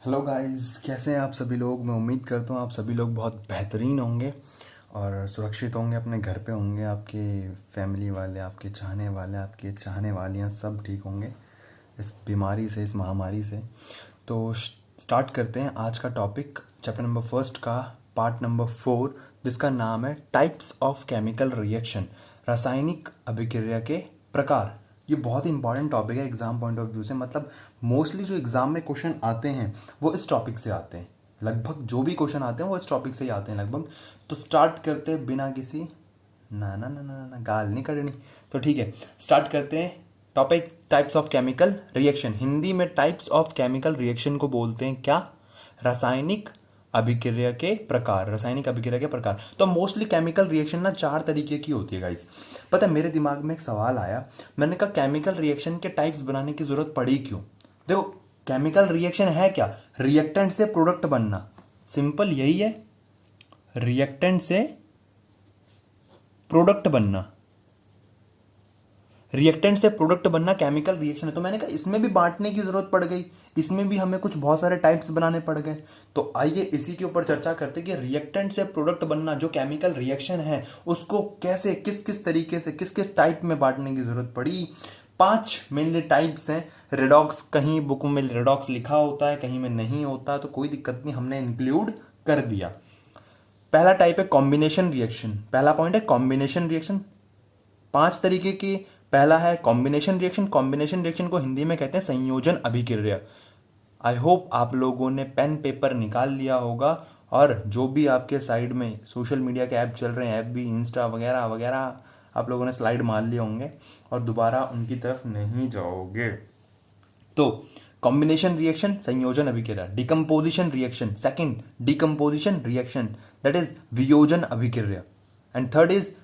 Hello guys, कैसे हैं आप सभी लोग। मैं उम्मीद करता हूँ आप सभी लोग बहुत बेहतरीन होंगे और सुरक्षित होंगे, अपने घर पे होंगे। आपके फैमिली वाले, आपके चाहने वाले, आपके चाहने वालियाँ सब ठीक होंगे इस बीमारी से, इस महामारी से। तो स्टार्ट करते हैं आज का टॉपिक, चैप्टर नंबर फर्स्ट का पार्ट नंबर 4, जिसका नाम है टाइप्स ऑफ केमिकल रिएक्शन, रासायनिक अभिक्रिया के प्रकार। ये बहुत ही इंपॉर्टेंट टॉपिक है एग्जाम पॉइंट ऑफ व्यू से। मतलब मोस्टली जो एग्जाम में क्वेश्चन आते हैं वो इस टॉपिक से आते हैं। लगभग जो भी क्वेश्चन आते हैं वो इस टॉपिक से ही आते हैं लगभग। तो स्टार्ट करते हैं बिना किसी ना ना ना ना ना गाल नहीं करनी। तो ठीक है, स्टार्ट करते हैं। Topic types of chemical reaction. Hindi में टाइप्स ऑफ केमिकल रिएक्शन को बोलते हैं क्या? रासायनिक अभिक्रिया के प्रकार। रासायनिक अभिक्रिया के प्रकार। तो मोस्टली केमिकल रिएक्शन ना 4 तरीके की होती है गाइस। पता है, मेरे दिमाग में एक सवाल आया। मैंने कहा केमिकल रिएक्शन के टाइप्स बनाने की जरूरत पड़ी क्यों? देखो, केमिकल रिएक्शन है क्या? रिएक्टेंट से प्रोडक्ट बनना, सिंपल यही है। रिएक्टेंट से प्रोडक्ट बनना, रिएक्टेंट से प्रोडक्ट बनना केमिकल रिएक्शन है। तो मैंने कहा इसमें भी बांटने की जरूरत पड़ गई, इसमें भी हमें कुछ बहुत सारे टाइप्स बनाने पड़ गए। तो आइए इसी के ऊपर चर्चा करते हैं कि रिएक्टेंट से प्रोडक्ट बनना जो केमिकल रिएक्शन है उसको कैसे, किस किस तरीके से, किस किस टाइप में बांटने की जरूरत पड़ी। 5 मेनली टाइप्स हैं। रेडॉक्स, कहीं बुक में रेडॉक्स लिखा होता है, कहीं में नहीं होता, तो कोई दिक्कत नहीं, हमने इंक्लूड कर दिया। पहला टाइप है कॉम्बिनेशन रिएक्शन। पहला पॉइंट है कॉम्बिनेशन रिएक्शन। 5 तरीके की। पहला है कॉम्बिनेशन रिएक्शन। कॉम्बिनेशन रिएक्शन को हिंदी में कहते हैं संयोजन अभिक्रिया। आई होप आप लोगों ने पेन पेपर निकाल लिया होगा और जो भी आपके साइड में सोशल मीडिया के ऐप चल रहे हैं, FB, इंस्टा वगैरह वगैरह, आप लोगों ने स्लाइड मार लिए होंगे और दोबारा उनकी तरफ नहीं जाओगे। तो कॉम्बिनेशन रिएक्शन, संयोजन अभिक्रिया। Decomposition reaction, second decomposition reaction, that is वियोजन अभिक्रिया। And third is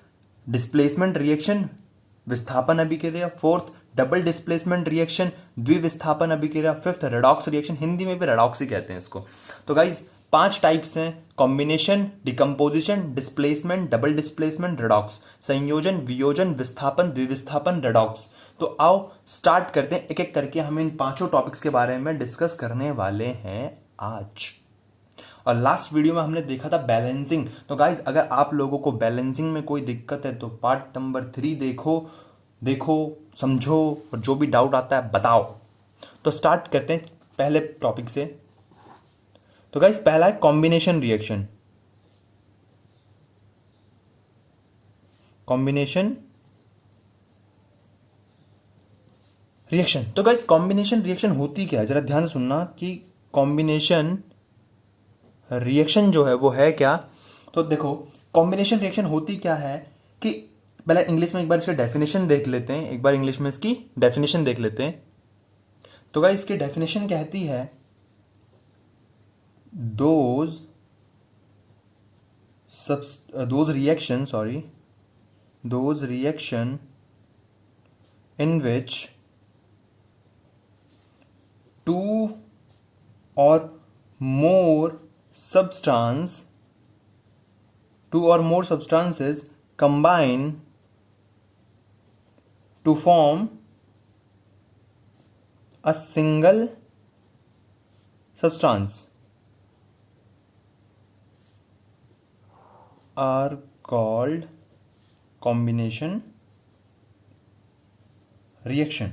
displacement reaction, विस्थापन अभिक्रिया। फोर्थ डबल डिस्प्लेसमेंट रिएक्शन, द्विविस्थापन अभिक्रिया। फिफ्थ रेडॉक्स रिएक्शन, हिंदी में भी रेडॉक्स ही कहते हैं इसको। तो गाइज 5 टाइप्स हैं, combination, decomposition, displacement, double displacement, redox. संयोजन, वियोजन, विस्थापन, द्विविस्थापन, रेडॉक्स। तो आओ स्टार्ट करते हैं, एक एक करके हम इन 5 टॉपिक्स के बारे में डिस्कस करने वाले हैं आज। और लास्ट वीडियो में हमने देखा था बैलेंसिंग। तो गाइज अगर आप लोगों को बैलेंसिंग में कोई दिक्कत है तो पार्ट नंबर 3 देखो समझो, और जो भी डाउट आता है बताओ। तो स्टार्ट करते हैं पहले टॉपिक से। तो गाइज पहला है कॉम्बिनेशन रिएक्शन। Combination reaction. तो गाइज कॉम्बिनेशन रिएक्शन होती क्या है, जरा ध्यान से सुनना कि कॉम्बिनेशन रिएक्शन जो है वो है क्या। तो देखो कॉम्बिनेशन रिएक्शन होती क्या है कि पहले इंग्लिश में एक बार इसकी डेफिनेशन देख लेते हैं। एक बार इंग्लिश में इसकी डेफिनेशन देख लेते हैं। तो गाइस इसकी डेफिनेशन कहती है those reaction in which two or more substances combine to form a single substance are called combination reaction.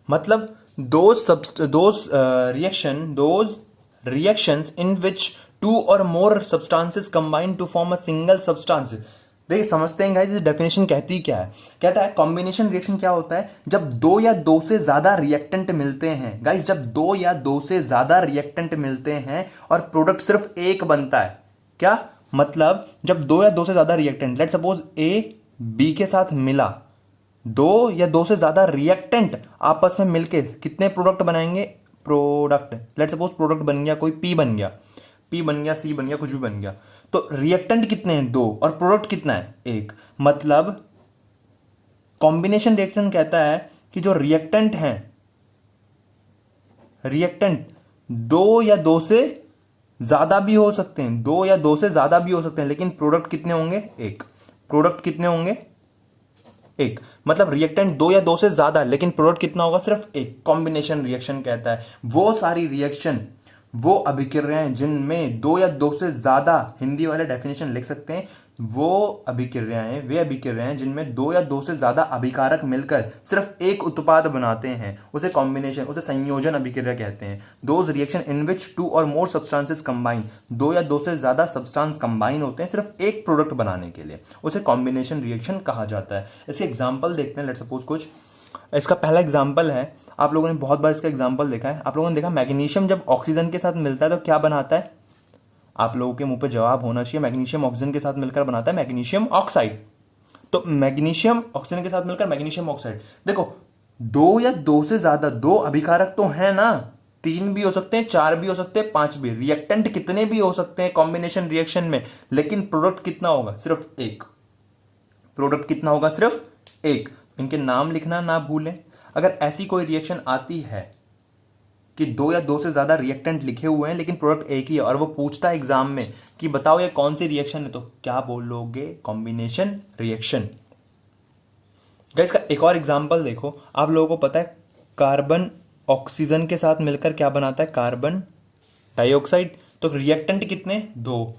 मतलब those reactions in which 2 or more substances combine to form a single substance। देखिए समझते हैं guys, definition कहती क्या है। कहता है combination reaction क्या होता है, जब 2 या 2 से ज्यादा रिएक्टेंट मिलते हैं। गाइस जब 2 या 2 से ज्यादा रिएक्टेंट मिलते हैं और प्रोडक्ट सिर्फ एक बनता है। क्या मतलब, जब 2 या 2 से ज्यादा reactant, let suppose A B के साथ मिला, 2 या 2 से ज्यादा रिएक्टेंट आपस में मिलके कितने प्रोडक्ट बनाएंगे? प्रोडक्ट, लेट सपोज प्रोडक्ट बन गया कोई, पी बन गया, सी बन गया, कुछ भी बन गया। तो रिएक्टेंट कितने हैं? 2, और प्रोडक्ट कितना है? 1। मतलब कॉम्बिनेशन रिएक्शन कहता है कि जो रिएक्टेंट हैं, रिएक्टेंट 2 या 2 से ज्यादा भी हो सकते हैं, 2 या 2 से ज्यादा भी हो सकते हैं, लेकिन प्रोडक्ट कितने होंगे? 1। प्रोडक्ट कितने होंगे? एक, मतलब रिएक्टेंट दो या दो से ज्यादा, लेकिन प्रोडक्ट कितना होगा, सिर्फ एक। कॉम्बिनेशन रिएक्शन कहता है वो सारी रिएक्शन, वो अभिक्रियाएं जिनमें दो या दो से ज्यादा, हिंदी वाले डेफिनेशन लिख सकते हैं, वो अभिक्रियाएं जिनमें दो या दो से ज्यादा अभिकारक मिलकर सिर्फ एक उत्पाद बनाते हैं, उसे कॉम्बिनेशन, उसे संयोजन अभिक्रिया कहते हैं। Those reaction in which two और मोर सब्सटेंसेस कंबाइन, दो या दो से ज्यादा सब्सटेंस कंबाइन होते हैं सिर्फ एक प्रोडक्ट बनाने के लिए, उसे कॉम्बिनेशन रिएक्शन कहा जाता है। इसके एग्जाम्पल देखते हैं। लेट्स सपोज कुछ, इसका पहला एग्जाम्पल है, आप लोगों ने बहुत बार इसका एग्जाम्पल देखा है, आप लोगों ने देखा मैग्नीशियम जब ऑक्सीजन के साथ मिलता है तो क्या बनाता है, आप लोगों के मुंह पे जवाब होना चाहिए, मैग्नीशियम ऑक्सीजन के साथ मिलकर बनाता है मैग्नीशियम ऑक्साइड। तो मैग्नीशियम ऑक्सीजन के साथ मिलकर मैग्नीशियम ऑक्साइड, देखो दो या दो से ज्यादा, दो अभिकारक तो है ना, तीन भी हो सकते हैं, चार भी हो सकते हैं, पांच भी, रिएक्टेंट कितने भी हो सकते हैं कॉम्बिनेशन रिएक्शन में, लेकिन प्रोडक्ट कितना होगा, सिर्फ एक। प्रोडक्ट कितना होगा, सिर्फ एक। इनके नाम लिखना ना भूलें। अगर ऐसी कोई रिएक्शन आती है कि दो या दो से ज्यादा रिएक्टेंट लिखे हुए हैं लेकिन प्रोडक्ट एक ही है, और वो पूछता है एग्जाम में कि बताओ ये कौन सी रिएक्शन है, तो क्या बोलोगे, कॉम्बिनेशन रिएक्शन। गाइस इसका एक और एग्जांपल देखो, आप लोगों को पता है कार्बन ऑक्सीजन के साथ मिलकर क्या बनाता है, कार्बन डाइऑक्साइड। तो रिएक्टेंट कितने, दो,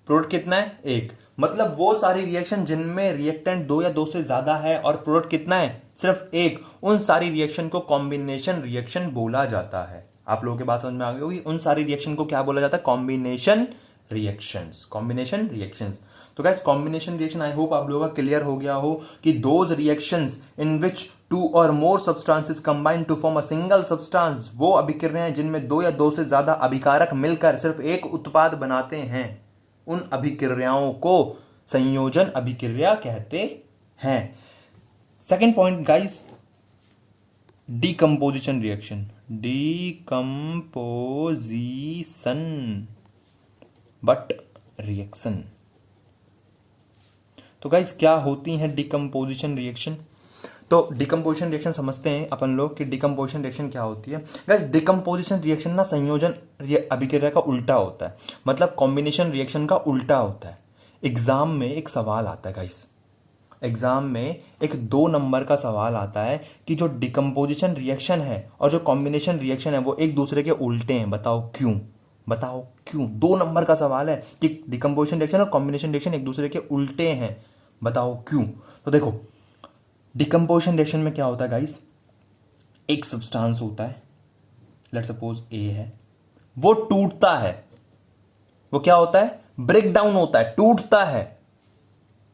प्रोडक्ट कितना है, एक। मतलब वो सारी रिएक्शन जिनमें रिएक्टेंट दो या दो से ज्यादा है और प्रोडक्ट कितना है, सिर्फ एक, उन सारी रिएक्शन को कॉम्बिनेशन रिएक्शन बोला जाता है। आप लोगों के बात समझ में आ गई होगी, उन सारी रिएक्शन को क्या बोला जाता है, कॉम्बिनेशन रिएक्शंस, कॉम्बिनेशन रिएक्शंस। तो guys combination reaction I hope आप लोगों का क्लियर हो गया हो कि those reactions in which two और more substances combine to form a single substance, वो अभिक्रियाएं जिनमें दो या दो से ज्यादा अभिकारक मिलकर सिर्फ एक उत्पाद बनाते हैं, उन अभिक्रियाओं को संयोजन अभिक्रिया कहते हैं। Second point guys, decomposition reaction, decomposition but reaction. तो गाइस क्या होती है डीकंपोजिशन रिएक्शन, तो डीकंपोजिशन रिएक्शन समझते हैं अपन लोग कि डीकंपोजिशन रिएक्शन क्या होती है। गाइस डीकंपोजिशन रिएक्शन ना संयोजन अभिक्रिया का उल्टा होता है, मतलब कॉम्बिनेशन रिएक्शन का उल्टा होता है। एग्जाम में एक सवाल आता है गाइस, एग्जाम में एक 2 नंबर का सवाल आता है कि जो डीकंपोजिशन रिएक्शन है और जो कॉम्बिनेशन रिएक्शन है वो एक दूसरे के उल्टे हैं, बताओ क्यों, बताओ क्यों। 2 नंबर का सवाल है कि डीकंपोजिशन रिएक्शन और कॉम्बिनेशन रिएक्शन एक दूसरे के उल्टे हैं, बताओ क्यों। तो देखो डिकम्पोजिशन रिएक्शन में क्या होता है गाइस, एक सब्सटेंस होता है, लेट्स सपोज ए है, वो टूटता है, वो क्या होता है, ब्रेक डाउन होता है, टूटता है,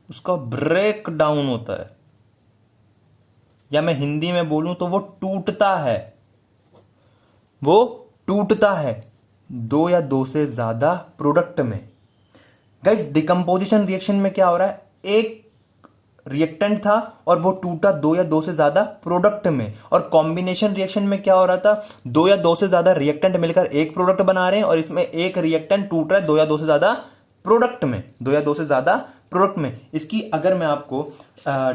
उसका ब्रेक डाउन होता है, या मैं हिंदी में बोलूं तो वो टूटता है, वो टूटता है दो या दो से ज्यादा प्रोडक्ट में। गाइस डिकम्पोजिशन रिएक्शन में क्या हो रहा है, एक रिएक्टेंट था और वो टूटा दो या दो से ज्यादा प्रोडक्ट में, और कॉम्बिनेशन रिएक्शन में क्या हो रहा था, दो या दो से ज्यादा रिएक्टेंट मिलकर एक प्रोडक्ट बना रहे हैं और इसमें एक रिएक्टेंट टूट रहा है दो या दो से ज्यादा प्रोडक्ट में, दो या दो से ज्यादा प्रोडक्ट में। इसकी अगर मैं आपको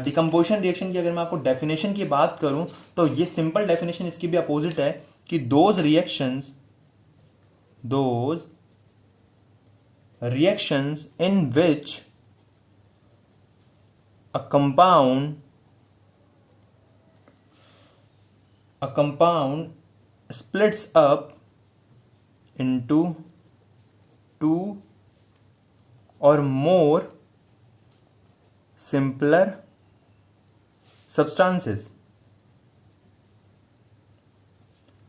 डिकम्पोजिशन रिएक्शन की अगर मैं आपको डेफिनेशन की बात करूं तो ये सिंपल डेफिनेशन इसकी भी अपोजिट है कि those reactions in which a compound splits up into 2 or more simpler substances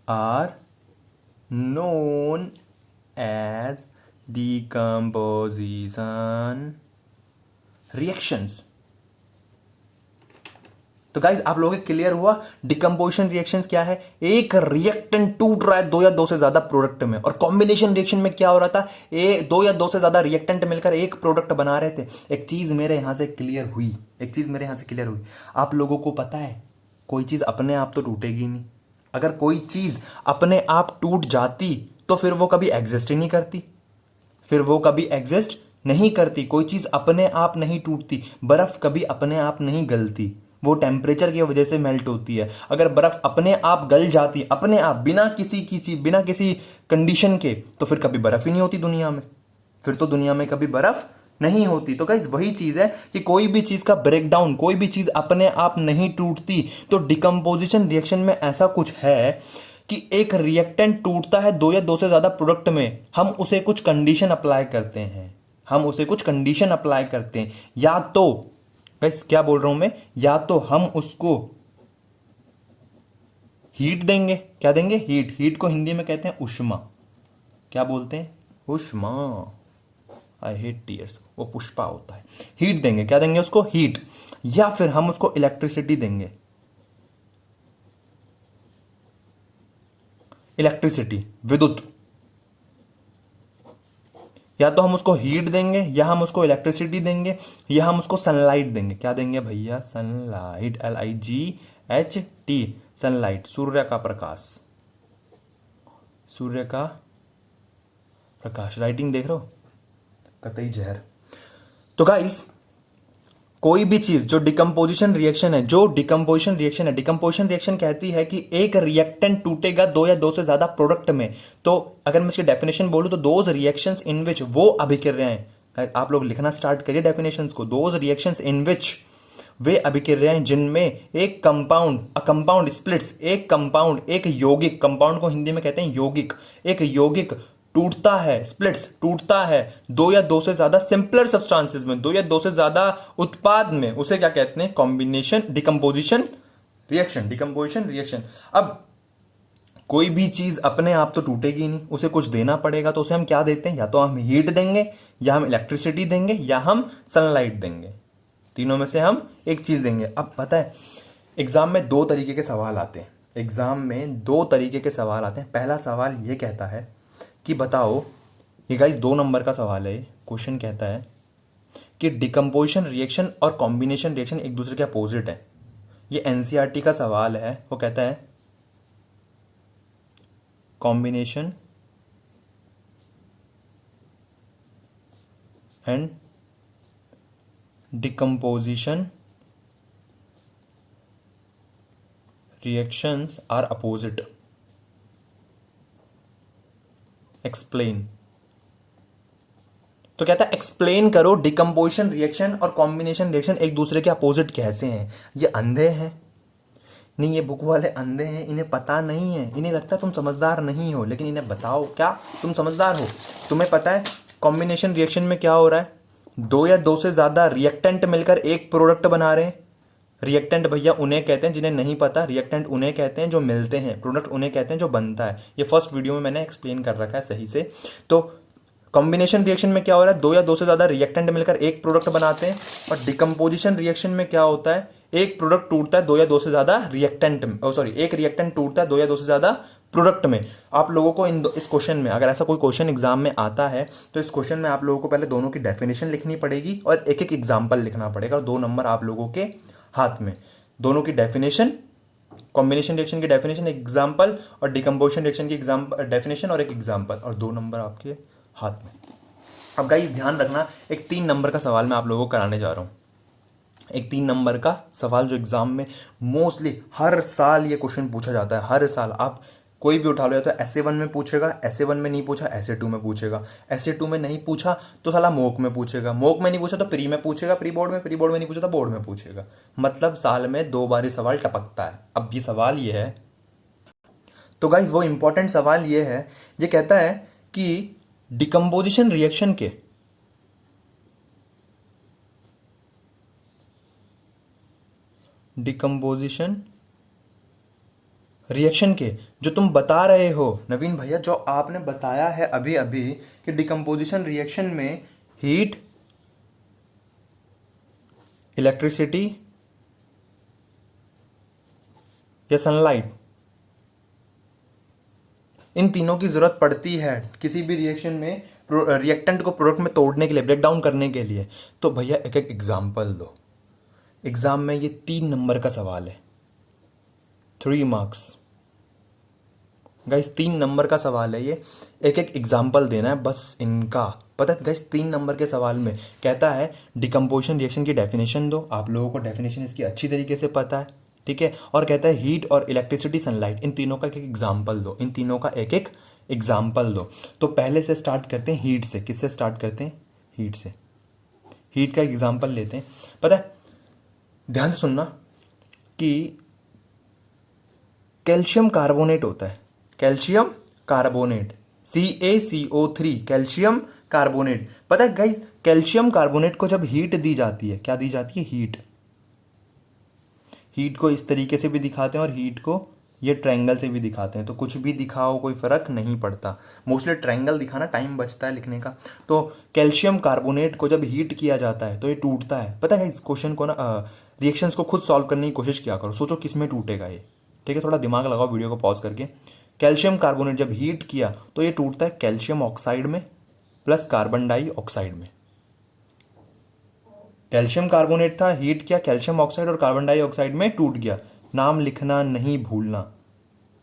are known as decomposition reactions। तो गाइज आप लोगों को क्लियर हुआ डिकम्पोजिशन रिएक्शंस क्या है, एक रिएक्टेंट टूट रहा है दो या दो से ज्यादा प्रोडक्ट में, और कॉम्बिनेशन रिएक्शन में क्या हो रहा था, दो या दो से ज्यादा रिएक्टेंट मिलकर एक प्रोडक्ट बना रहे थे। एक चीज मेरे यहां से क्लियर हुई, आप लोगों को पता है कोई चीज अपने आप तो टूटेगी नहीं, अगर कोई चीज अपने आप टूट जाती तो फिर वो कभी एग्जिस्ट ही नहीं करती, कोई चीज अपने आप नहीं टूटती, बर्फ कभी अपने आप नहीं गलती, वो टेम्परेचर की वजह से मेल्ट होती है। अगर बर्फ अपने आप गल जाती, अपने आप, बिना किसी कंडीशन के, तो फिर कभी बर्फ ही नहीं होती दुनिया में, फिर तो दुनिया में कभी बर्फ नहीं होती। तो गाइस वही चीज है कि कोई भी चीज का ब्रेकडाउन, कोई भी चीज अपने आप नहीं टूटती। तो डिकम्पोजिशन रिएक्शन में ऐसा कुछ है कि एक रिएक्टेंट टूटता है दो या दो से ज्यादा प्रोडक्ट में, हम उसे कुछ कंडीशन अप्लाई करते हैं, हम उसे कुछ कंडीशन अप्लाई करते हैं। या तो गाइस क्या बोल रहा हूं मैं, या तो हम उसको हीट देंगे, क्या देंगे, हीट। हीट को हिंदी में कहते हैं उष्मा, क्या बोलते हैं, उष्मा। आई हेट टीयर्स, वो पुष्पा होता है। हीट देंगे, क्या देंगे उसको, हीट। या फिर हम उसको इलेक्ट्रिसिटी देंगे, इलेक्ट्रिसिटी, विद्युत। या तो हम उसको हीट देंगे, या हम उसको इलेक्ट्रिसिटी देंगे, या हम उसको सनलाइट देंगे। क्या देंगे भैया, सनलाइट, LIGHT, सनलाइट, सूर्य का प्रकाश, सूर्य का प्रकाश। राइटिंग देख रहे हो, कतई जहर। तो गाइस कोई भी चीज जो डिकम्पोजिशन रिएक्शन है, जो डिकम्पोजिशन रिएक्शन है, डिकम्पोजिशन रिएक्शन कहती है कि एक रिएक्टेंट टूटेगा दो या दो से ज्यादा प्रोडक्ट में। तो अगर मैं इसकी डेफिनेशन बोलूं तो दोज रिएक्शंस इन विच, वो अभिक्रियाएं, आप लोग लिखना स्टार्ट करिए डेफिनेशंस को। दोज रिएक्शंस इन विच, वे अभिक्रियाएं जिनमें एक कंपाउंड, अ कंपाउंड स्प्लिट्स, एक कंपाउंड, एक यौगिक, कंपाउंड को हिंदी में कहते हैं यौगिक, एक यौगिक टूटता है, स्प्लिट्स, टूटता है दो या दो से ज्यादा सिंपलर सब्सटेंसेस में, दो या दो से ज्यादा उत्पाद में, उसे क्या कहते हैं, combination, decomposition reaction, decomposition reaction. अब कोई भी चीज अपने आप तो टूटेगी नहीं, उसे कुछ देना पड़ेगा। तो उसे हम क्या देते हैं, या तो हम हीट देंगे, या हम इलेक्ट्रिसिटी देंगे, या हम सनलाइट देंगे। तीनों में से हम एक चीज देंगे। अब पता है एग्जाम में दो तरीके के सवाल आते हैं, एग्जाम में दो तरीके के सवाल आते हैं। पहला सवाल ये कहता है कि बताओ, ये गाइस 2 नंबर का सवाल है। क्वेश्चन कहता है कि डिकम्पोजिशन रिएक्शन और कॉम्बिनेशन रिएक्शन एक दूसरे के अपोजिट है। ये NCERT का सवाल है। वो कहता है combination and decomposition reactions are opposite, explain. तो कहता है एक्सप्लेन करो डिकम्पोजिशन रिएक्शन और कॉम्बिनेशन रिएक्शन एक दूसरे के अपोजिट कैसे हैं। ये अंधे हैं, नहीं ये बुक वाले अंधे हैं, इन्हें पता नहीं है, इन्हें लगता है तुम समझदार नहीं हो, लेकिन इन्हें बताओ क्या तुम समझदार हो। तुम्हें पता है कॉम्बिनेशन रिएक्शन में क्या हो रहा है, दो या दो से ज्यादा रिएक्टेंट मिलकर एक प्रोडक्ट बना रहे हैं। रिएक्टेंट भैया उन्हें कहते हैं, जिन्हें नहीं पता, रिएक्टेंट उन्हें कहते हैं जो मिलते हैं, प्रोडक्ट उन्हें कहते हैं जो बनता है। ये फर्स्ट वीडियो में मैंने एक्सप्लेन कर रखा है सही से। तो कॉम्बिनेशन रिएक्शन में क्या हो रहा है, दो या दो से ज्यादा रिएक्टेंट मिलकर एक प्रोडक्ट बनाते हैं। और डिकम्पोजिशन रिएक्शन में क्या होता है, एक प्रोडक्ट टूटता है दो या दो से ज्यादा रिएक्टेंट, एक रिएक्टेंट टूटता है दो या दो से ज्यादा प्रोडक्ट में। आप लोगों को इस क्वेश्चन में, अगर ऐसा कोई क्वेश्चन एग्जाम में आता है तो इस क्वेश्चन में आप लोगों को पहले दोनों की डेफिनेशन लिखनी पड़ेगी और एक एक एग्जाम्पल लिखना पड़ेगा। और 2 नंबर आप लोगों के हाथ में, दोनों की डेफिनेशन, कॉम्बिनेशन रिएक्शन की डेफिनेशन एक एग्जाम्पल, और डिकम्पोजिशन रिएक्शन की डेफिनेशन और एक एग्जाम्पल, और 2 नंबर आपके हाथ में। अब गाइस ध्यान रखना, एक 3 नंबर का सवाल मैं आप लोगों को कराने जा रहा हूँ। एक 3 नंबर का सवाल जो एग्जाम में मोस्टली हर साल ये क्वेश्चन पूछा जाता है, हर साल। आप कोई भी उठा लो, या तो ऐसे 1 में पूछेगा, ऐसे 1 में नहीं पूछा ऐसे 2 में पूछेगा, ऐसे 2 में नहीं पूछा तो साला मोक में पूछेगा, मोक में नहीं पूछा तो प्री में पूछेगा, प्री बोर्ड में, प्री बोर्ड में नहीं पूछा तो बोर्ड में पूछेगा। मतलब साल में 2 बार ये सवाल टपकता है। अब ये सवाल ये है, तो गाइज वो इंपॉर्टेंट सवाल ये है, ये कहता है कि डिकम्पोजिशन रिएक्शन के जो तुम बता रहे हो नवीन भैया, जो आपने बताया है अभी अभी कि डिकम्पोजिशन रिएक्शन में हीट, इलेक्ट्रिसिटी या सनलाइट, इन तीनों की जरूरत पड़ती है किसी भी रिएक्शन में, रिएक्टेंट को प्रोडक्ट में तोड़ने के लिए, ब्रेक डाउन करने के लिए। तो भैया एक एक एग्जाम्पल दो। एग्जाम में ये 3 नंबर का सवाल है, 3 मार्क्स। गाइस 3 नंबर का सवाल है ये, एक एक एग्जाम्पल देना है बस इनका। पता है गाइस 3 नंबर के सवाल में कहता है डिकम्पोजिशन रिएक्शन की डेफिनेशन दो, आप लोगों को डेफिनेशन इसकी अच्छी तरीके से पता है, ठीक है। और कहता है हीट और इलेक्ट्रिसिटी, सनलाइट, इन तीनों का एक एक एग्जाम्पल दो, इन तीनों का एक एक एग्जाम्पल दो। तो पहले से स्टार्ट करते हैं हीट से। किससे स्टार्ट करते हैं, हीट से। हीट का एग्जाम्पल लेते हैं। पता है, ध्यान से सुनना कि कैल्शियम कार्बोनेट होता है, calcium carbonate CaCO3, calcium carbonate. पता है गाइस, कैल्शियम कार्बोनेट को जब हीट दी जाती है, क्या दी जाती है? हीट। हीट को इस तरीके से भी दिखाते हैं और हीट को ये ट्रायंगल से भी दिखाते हैं, तो कुछ भी दिखाओ कोई फर्क नहीं पड़ता। मोस्टली ट्रायंगल दिखाना, टाइम बचता है लिखने का। तो कैल्शियम कार्बोनेट को जब हीट किया जाता है तो ये टूटता है। पता है इस क्वेश्चन को ना, रिएक्शंस को खुद सॉल्व करने की कोशिश किया करो, सोचो किस में टूटेगा ये। ठीक है, थोड़ा दिमाग लगाओ वीडियो को पॉज करके। कैल्शियम कार्बोनेट जब हीट किया तो ये टूटता है कैल्शियम ऑक्साइड में प्लस कार्बन डाइऑक्साइड में। कैल्शियम कार्बोनेट था, हीट किया, कैल्शियम ऑक्साइड और कार्बन डाइऑक्साइड में टूट गया। नाम लिखना नहीं भूलना,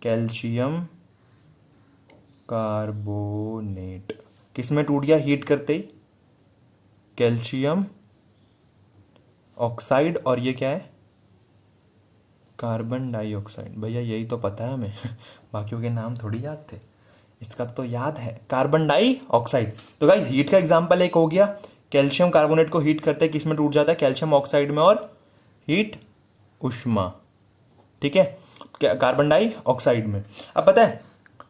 कैल्शियम कार्बोनेट किस में टूट गया हीट करते ही? कैल्शियम ऑक्साइड, और ये क्या है? Carbon dioxide. भैया यही तो पता है हमें बाकियों के नाम थोड़ी याद थे, इसका तो याद है, कार्बन डाइऑक्साइड। तो गाइस हीट का एग्जांपल एक हो गया, कैल्शियम कार्बोनेट को हीट करते हैं, किस में टूट जाता है? कैल्शियम ऑक्साइड में और हीट उष्मा। ठीक है, कार्बन डाइऑक्साइड में। अब पता है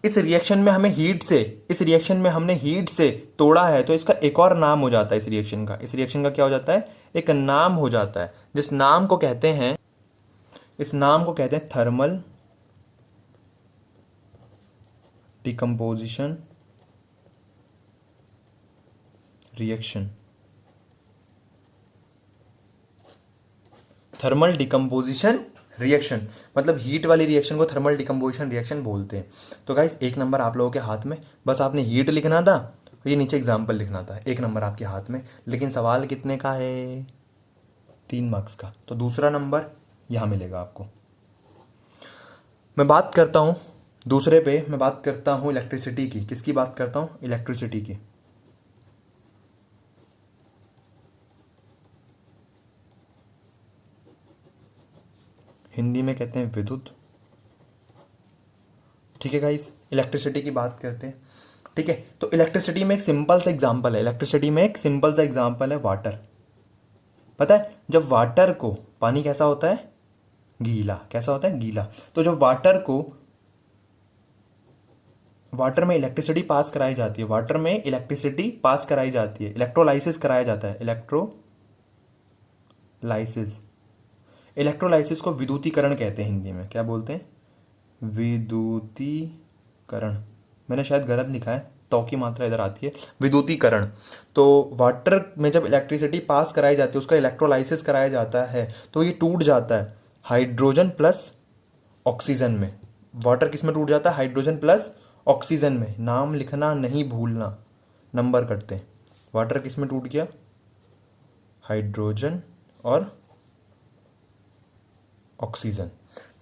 इस रिएक्शन में हमें हीट से, इस रिएक्शन में हमने हीट से तोड़ा है, तो इसका एक और नाम हो जाता है इस रिएक्शन का। इस रिएक्शन का क्या हो जाता है? एक नाम हो जाता है, जिस नाम को कहते हैं, इस नाम को कहते हैं thermal decomposition reaction. Thermal decomposition reaction, मतलब हीट वाली रिएक्शन को थर्मल डिकम्पोजिशन रिएक्शन बोलते हैं। तो गाइस 1 नंबर आप लोगों के हाथ में, बस आपने हीट लिखना था, ये नीचे एग्जाम्पल लिखना था। 1 नंबर आपके हाथ में, लेकिन सवाल कितने का है? 3 मार्क्स का। तो दूसरा नंबर यहाँ मिलेगा आपको। मैं बात करता हूँ दूसरे पे, मैं बात करता हूँ इलेक्ट्रिसिटी की। किसकी बात करता हूँ? इलेक्ट्रिसिटी की। हिंदी में कहते हैं विद्युत। ठीक है गाइस, इलेक्ट्रिसिटी की बात करते हैं। ठीक है, तो इलेक्ट्रिसिटी में एक सिंपल सा एग्जांपल है, इलेक्ट्रिसिटी में एक सिंपल सा एग्जांपल है वाटर। पता है जब वाटर को, पानी कैसा होता है? गीला। कैसा होता है? गीला। तो जब वाटर को, वाटर में इलेक्ट्रिसिटी पास कराई जाती है, वाटर में इलेक्ट्रिसिटी पास कराई जाती है, इलेक्ट्रोलाइसिस कराया जाता है, इलेक्ट्रोलाइसिस। इलेक्ट्रोलाइसिस को विद्युतीकरण कहते हैं हिंदी में। क्या बोलते हैं? विद्युतीकरण। मैंने शायद गलत लिखा है, तो की मात्रा इधर आती है, विद्युतीकरण। तो वाटर में जब इलेक्ट्रिसिटी पास कराई जाती है, उसका इलेक्ट्रोलाइसिस कराया जाता है, तो ये टूट जाता है हाइड्रोजन प्लस ऑक्सीजन में। वाटर किस में टूट जाता है? हाइड्रोजन प्लस ऑक्सीजन में। नाम लिखना नहीं भूलना, नंबर करते हैं। वाटर किस में टूट गया? हाइड्रोजन और ऑक्सीजन।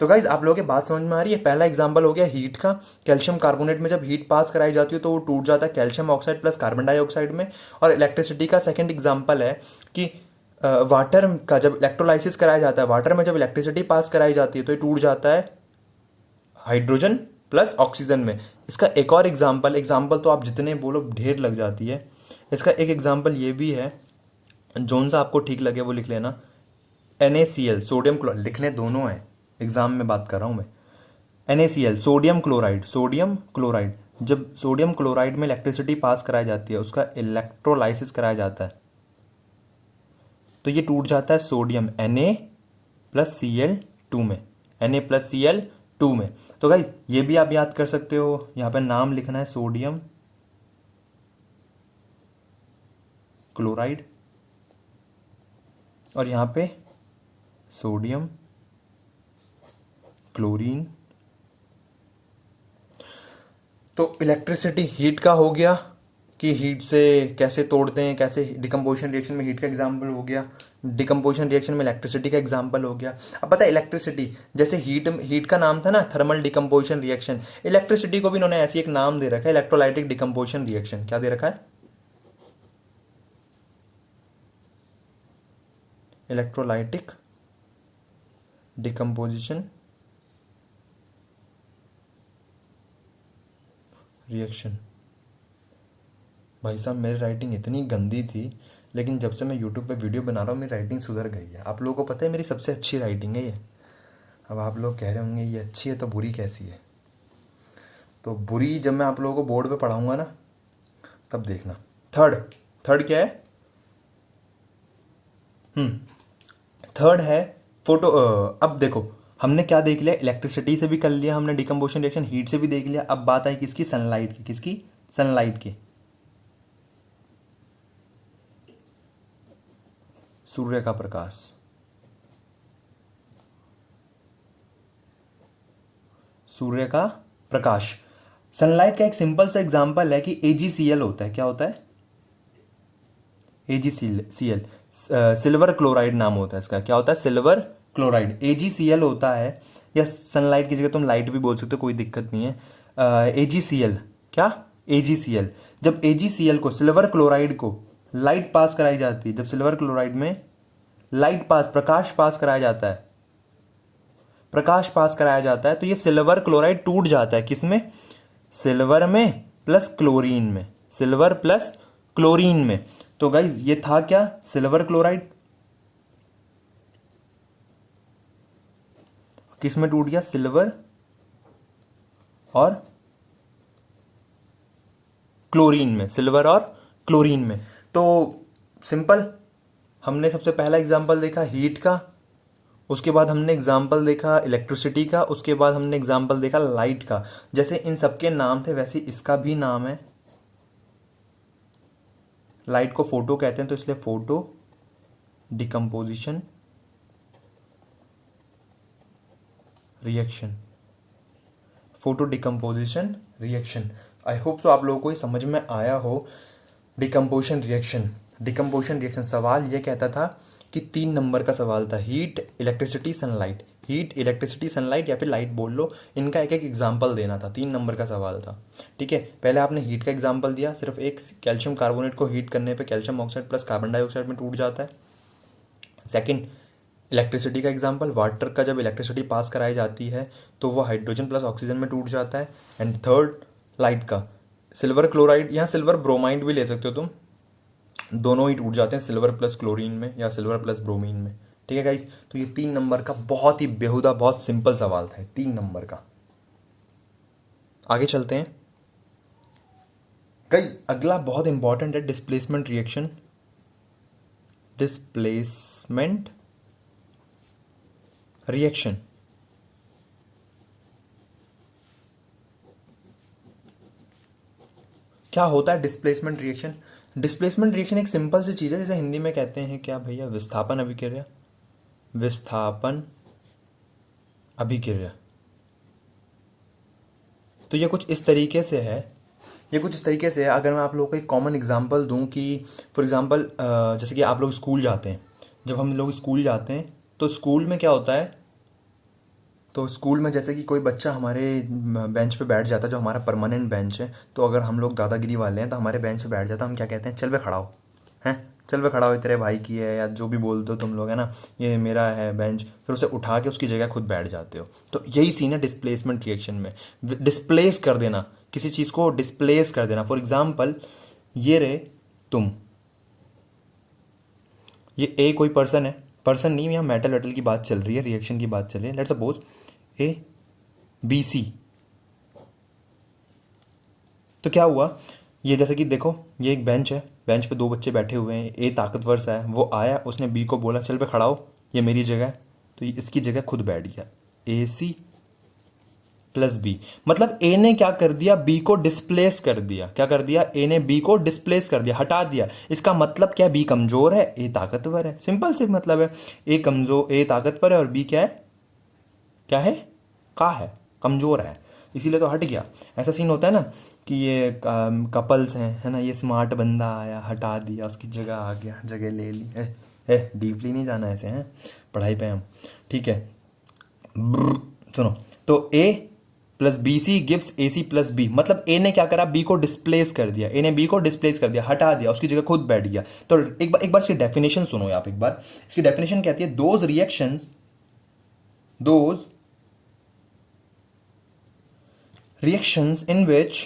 तो गाइज आप लोगों की बात समझ में आ रही है? पहला एग्जांपल हो गया हीट का, कैल्शियम कार्बोनेट में जब हीट पास कराई जाती है तो वो टूट जाता है calcium oxide plus carbon dioxide में। और इलेक्ट्रिसिटी का सेकंड एग्जांपल है कि वाटर का जब इलेक्ट्रोलाइसिस कराया जाता है, वाटर में जब इलेक्ट्रिसिटी पास कराई जाती है तो ये टूट जाता है हाइड्रोजन प्लस ऑक्सीजन में। इसका एक और एग्जाम्पल, एग्जाम्पल तो आप जितने बोलो ढेर लग जाती है। इसका एक एग्जाम्पल ये भी है, जोन सा आपको ठीक लगे वो लिख लेना। NaCl, सोडियम क्लोराइड, लिखने दोनों हैं, एग्जाम में बात कर रहा हूँ मैं। NaCl, sodium chloride, sodium chloride. जब सोडियम क्लोराइड में इलेक्ट्रिसिटी पास कराई जाती है, उसका इलेक्ट्रोलाइसिस कराया जाता है, तो ये टूट जाता है सोडियम Na+Cl2 में, Na+Cl2 में। तो गाइज ये भी आप याद कर सकते हो, यहाँ पे नाम लिखना है सोडियम क्लोराइड और यहाँ पे सोडियम क्लोरीन। तो इलेक्ट्रिसिटी हीट का हो गया कि हीट से कैसे तोड़ते हैं, कैसे डिकम्पोजिशन रिएक्शन में हीट का एग्जाम्पल हो गया, डिकम्पोजिशन रिएक्शन में इलेक्ट्रिसिटी का एग्जाम्पल हो गया। अब पता है इलेक्ट्रिसिटी, जैसे हीट का नाम था ना थर्मल डिकम्पोजिशन रिएक्शन, इलेक्ट्रिसिटी को भी इन्होंने ऐसी एक नाम दे रखा है, इलेक्ट्रोलाइटिक डिकम्पोजिशन रिएक्शन। क्या दे रखा है? Electrolytic decomposition reaction. भाई साहब मेरी राइटिंग इतनी गंदी थी, लेकिन जब से मैं यूट्यूब पे वीडियो बना रहा हूँ मेरी राइटिंग सुधर गई है। आप लोगों को पता है मेरी सबसे अच्छी राइटिंग है ये। अब आप लोग कह रहे होंगे ये अच्छी है तो बुरी कैसी है, तो बुरी जब मैं आप लोगों को बोर्ड पे पढ़ाऊँगा ना तब देखना। थर्ड क्या है? थर्ड है फोटो। अब देखो हमने क्या देख लिया, इलेक्ट्रिसिटी से भी कर लिया हमने डिकम्पोजिशन रिएक्शन, हीट से भी देख लिया। अब बात आई किसकी? सनलाइट की। किसकी? सनलाइट की। सूर्य का प्रकाश, सूर्य का प्रकाश। सनलाइट का एक सिंपल सा एग्जांपल है कि AgCl होता है। क्या होता है? AgCl, सिल्वर क्लोराइड नाम होता है इसका। क्या होता है? Silver chloride. AgCl होता है, या सनलाइट की जगह तुम लाइट भी बोल सकते हो, कोई दिक्कत नहीं है। AgCl क्या? AgCl। जब AgCl को, सिल्वर क्लोराइड को लाइट पास कराई जाती है, जब सिल्वर क्लोराइड में लाइट पास, प्रकाश पास कराया जाता है, प्रकाश पास कराया जाता है, तो ये सिल्वर क्लोराइड टूट जाता है। किसमें? सिल्वर में प्लस क्लोरीन में, सिल्वर प्लस क्लोरीन में। तो गाइज ये था क्या? Silver chloride. किस में टूट गया? सिल्वर और क्लोरीन में, सिल्वर और क्लोरीन में। तो सिंपल, हमने सबसे पहला एग्जांपल देखा हीट का, उसके बाद हमने एग्जाम्पल देखा इलेक्ट्रिसिटी का, उसके बाद हमने एग्जाम्पल देखा लाइट का। जैसे इन सबके नाम थे वैसे इसका भी नाम है। लाइट को फोटो कहते हैं तो इसलिए photo decomposition reaction, photo decomposition reaction. I hope so आप लोगों को ये समझ में आया हो। डिकम्पोजिशन रिएक्शन, डिकम्पोजिशन रिएक्शन सवाल ये कहता था कि 3 नंबर का सवाल था, heat, electricity, sunlight. Heat, electricity, sunlight या फिर लाइट बोल लो, इनका एक एक एग्जाम्पल देना था। 3 नंबर का सवाल था। ठीक है, पहले आपने हीट का एग्जाम्पल दिया, सिर्फ एक कैल्शियम कार्बोनेट को हीट करने पे calcium oxide plus carbon dioxide में टूट जाता है। सेकंड, इलेक्ट्रिसिटी का एग्जाम्पल, वाटर का जब इलेक्ट्रिसिटी पास कराई जाती है तो वो हाइड्रोजन प्लस ऑक्सीजन में टूट जाता है। एंड थर्ड, लाइट का, सिल्वर क्लोराइड, यहाँ सिल्वर ब्रोमाइड भी ले सकते हो तुम, दोनों ही टूट जाते हैं सिल्वर प्लस क्लोरीन में या सिल्वर प्लस ब्रोमीन में। ठीक है गाइस, तो ये 3 नंबर का बहुत ही बेहुदा, बहुत सिंपल सवाल था, 3 नंबर का। आगे चलते हैं गाइस, अगला बहुत इंपॉर्टेंट है, डिस्प्लेसमेंट रिएक्शन। डिस्प्लेसमेंट रिएक्शन क्या होता है? डिस्प्लेसमेंट रिएक्शन, डिस्प्लेसमेंट रिएक्शन एक सिंपल सी चीज़ है, जैसे हिंदी में कहते हैं क्या भैया, विस्थापन अभिक्रिया, विस्थापन अभिक्रिया। तो ये कुछ इस तरीके से है, ये कुछ इस तरीके से है। अगर मैं आप लोगों को एक कॉमन एग्जांपल दूं कि फॉर एग्जांपल जैसे कि आप लोग स्कूल जाते हैं, जब हम लोग स्कूल जाते हैं तो स्कूल में क्या होता है, तो स्कूल में जैसे कि कोई बच्चा हमारे बेंच पे बैठ जाता है, जो हमारा परमानेंट बेंच है, तो अगर हम लोग दादागिरी वाले हैं तो हमारे बेंच पे बैठ जाता है, हम क्या कहते हैं, चल बे खड़ा हो, हैं चल बे खड़ा हो, तेरे भाई की है या जो भी बोलते हो तुम लोग, है ना, ये मेरा है बेंच, फिर उसे उठा के उसकी जगह खुद बैठ जाते हो। तो यही सीन है डिस्प्लेसमेंट रिएक्शन में, डिस्प्लेस कर देना, किसी चीज़ को डिस्प्लेस कर देना। फॉर एग्जाम्पल ये रे तुम, ये ए कोई पर्सन है, पर्सन नहीं, यहाँ मेटल वेटल की बात चल रही है, रिएक्शन की बात चल रही है। लेट्स सपोज ABC, तो क्या हुआ, ये जैसे कि देखो ये एक बेंच है, बेंच पे 2 बच्चे बैठे हुए हैं, ए ताकतवर सा है, वो आया, उसने बी को बोला चल पे खड़ा हो, ये मेरी जगह है, तो इसकी जगह खुद बैठ गया, AC प्लस बी। मतलब ए ने क्या कर दिया, बी को डिस्प्लेस कर दिया। क्या कर दिया? ए ने बी को डिस्प्लेस कर दिया, हटा दिया। इसका मतलब क्या? बी कमजोर है, ए ताकतवर है, सिंपल से मतलब है। ए कमजोर, ए ताकतवर है और बी क्या है, क्या है, का है, कमजोर है, इसीलिए तो हट गया। ऐसा सीन होता है ना कि ये कपल्स हैं, है ना, ये स्मार्ट बंदा आया, हटा दिया, उसकी जगह आ गया, जगह ले ली है। डीपली नहीं जाना ऐसे, हैं पढ़ाई पे हम, ठीक है। सुनो, तो A plus B C gives A C plus B, मतलब ए ने क्या करा, बी को डिस्प्लेस कर दिया, ए ने बी को डिस्प्लेस कर दिया, हटा दिया, उसकी जगह खुद बैठ गया। तो एक बार इसकी डेफिनेशन सुनो आप एक बार, इसकी डेफिनेशन कहती है, those reactions in which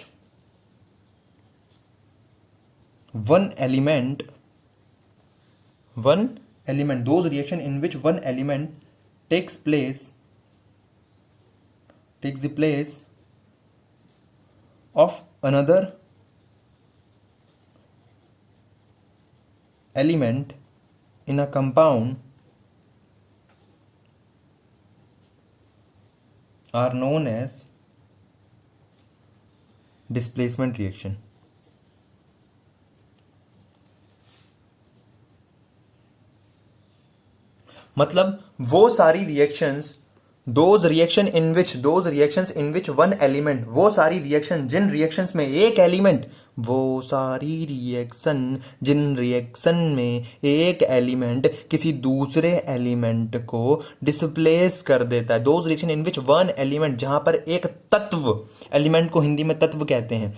one element one element, those reaction in which one element takes the place of another element in a compound are known as displacement reaction. मतलब वो सारी reactions, those reactions in which one element, वो सारी reaction जिन reactions में एक element, वो सारी reaction जिन reaction में एक एलिमेंट किसी दूसरे एलिमेंट को डिस्प्लेस कर देता है, those reaction in which one element, जहां पर एक तत्व, एलिमेंट को हिंदी में तत्व कहते हैं,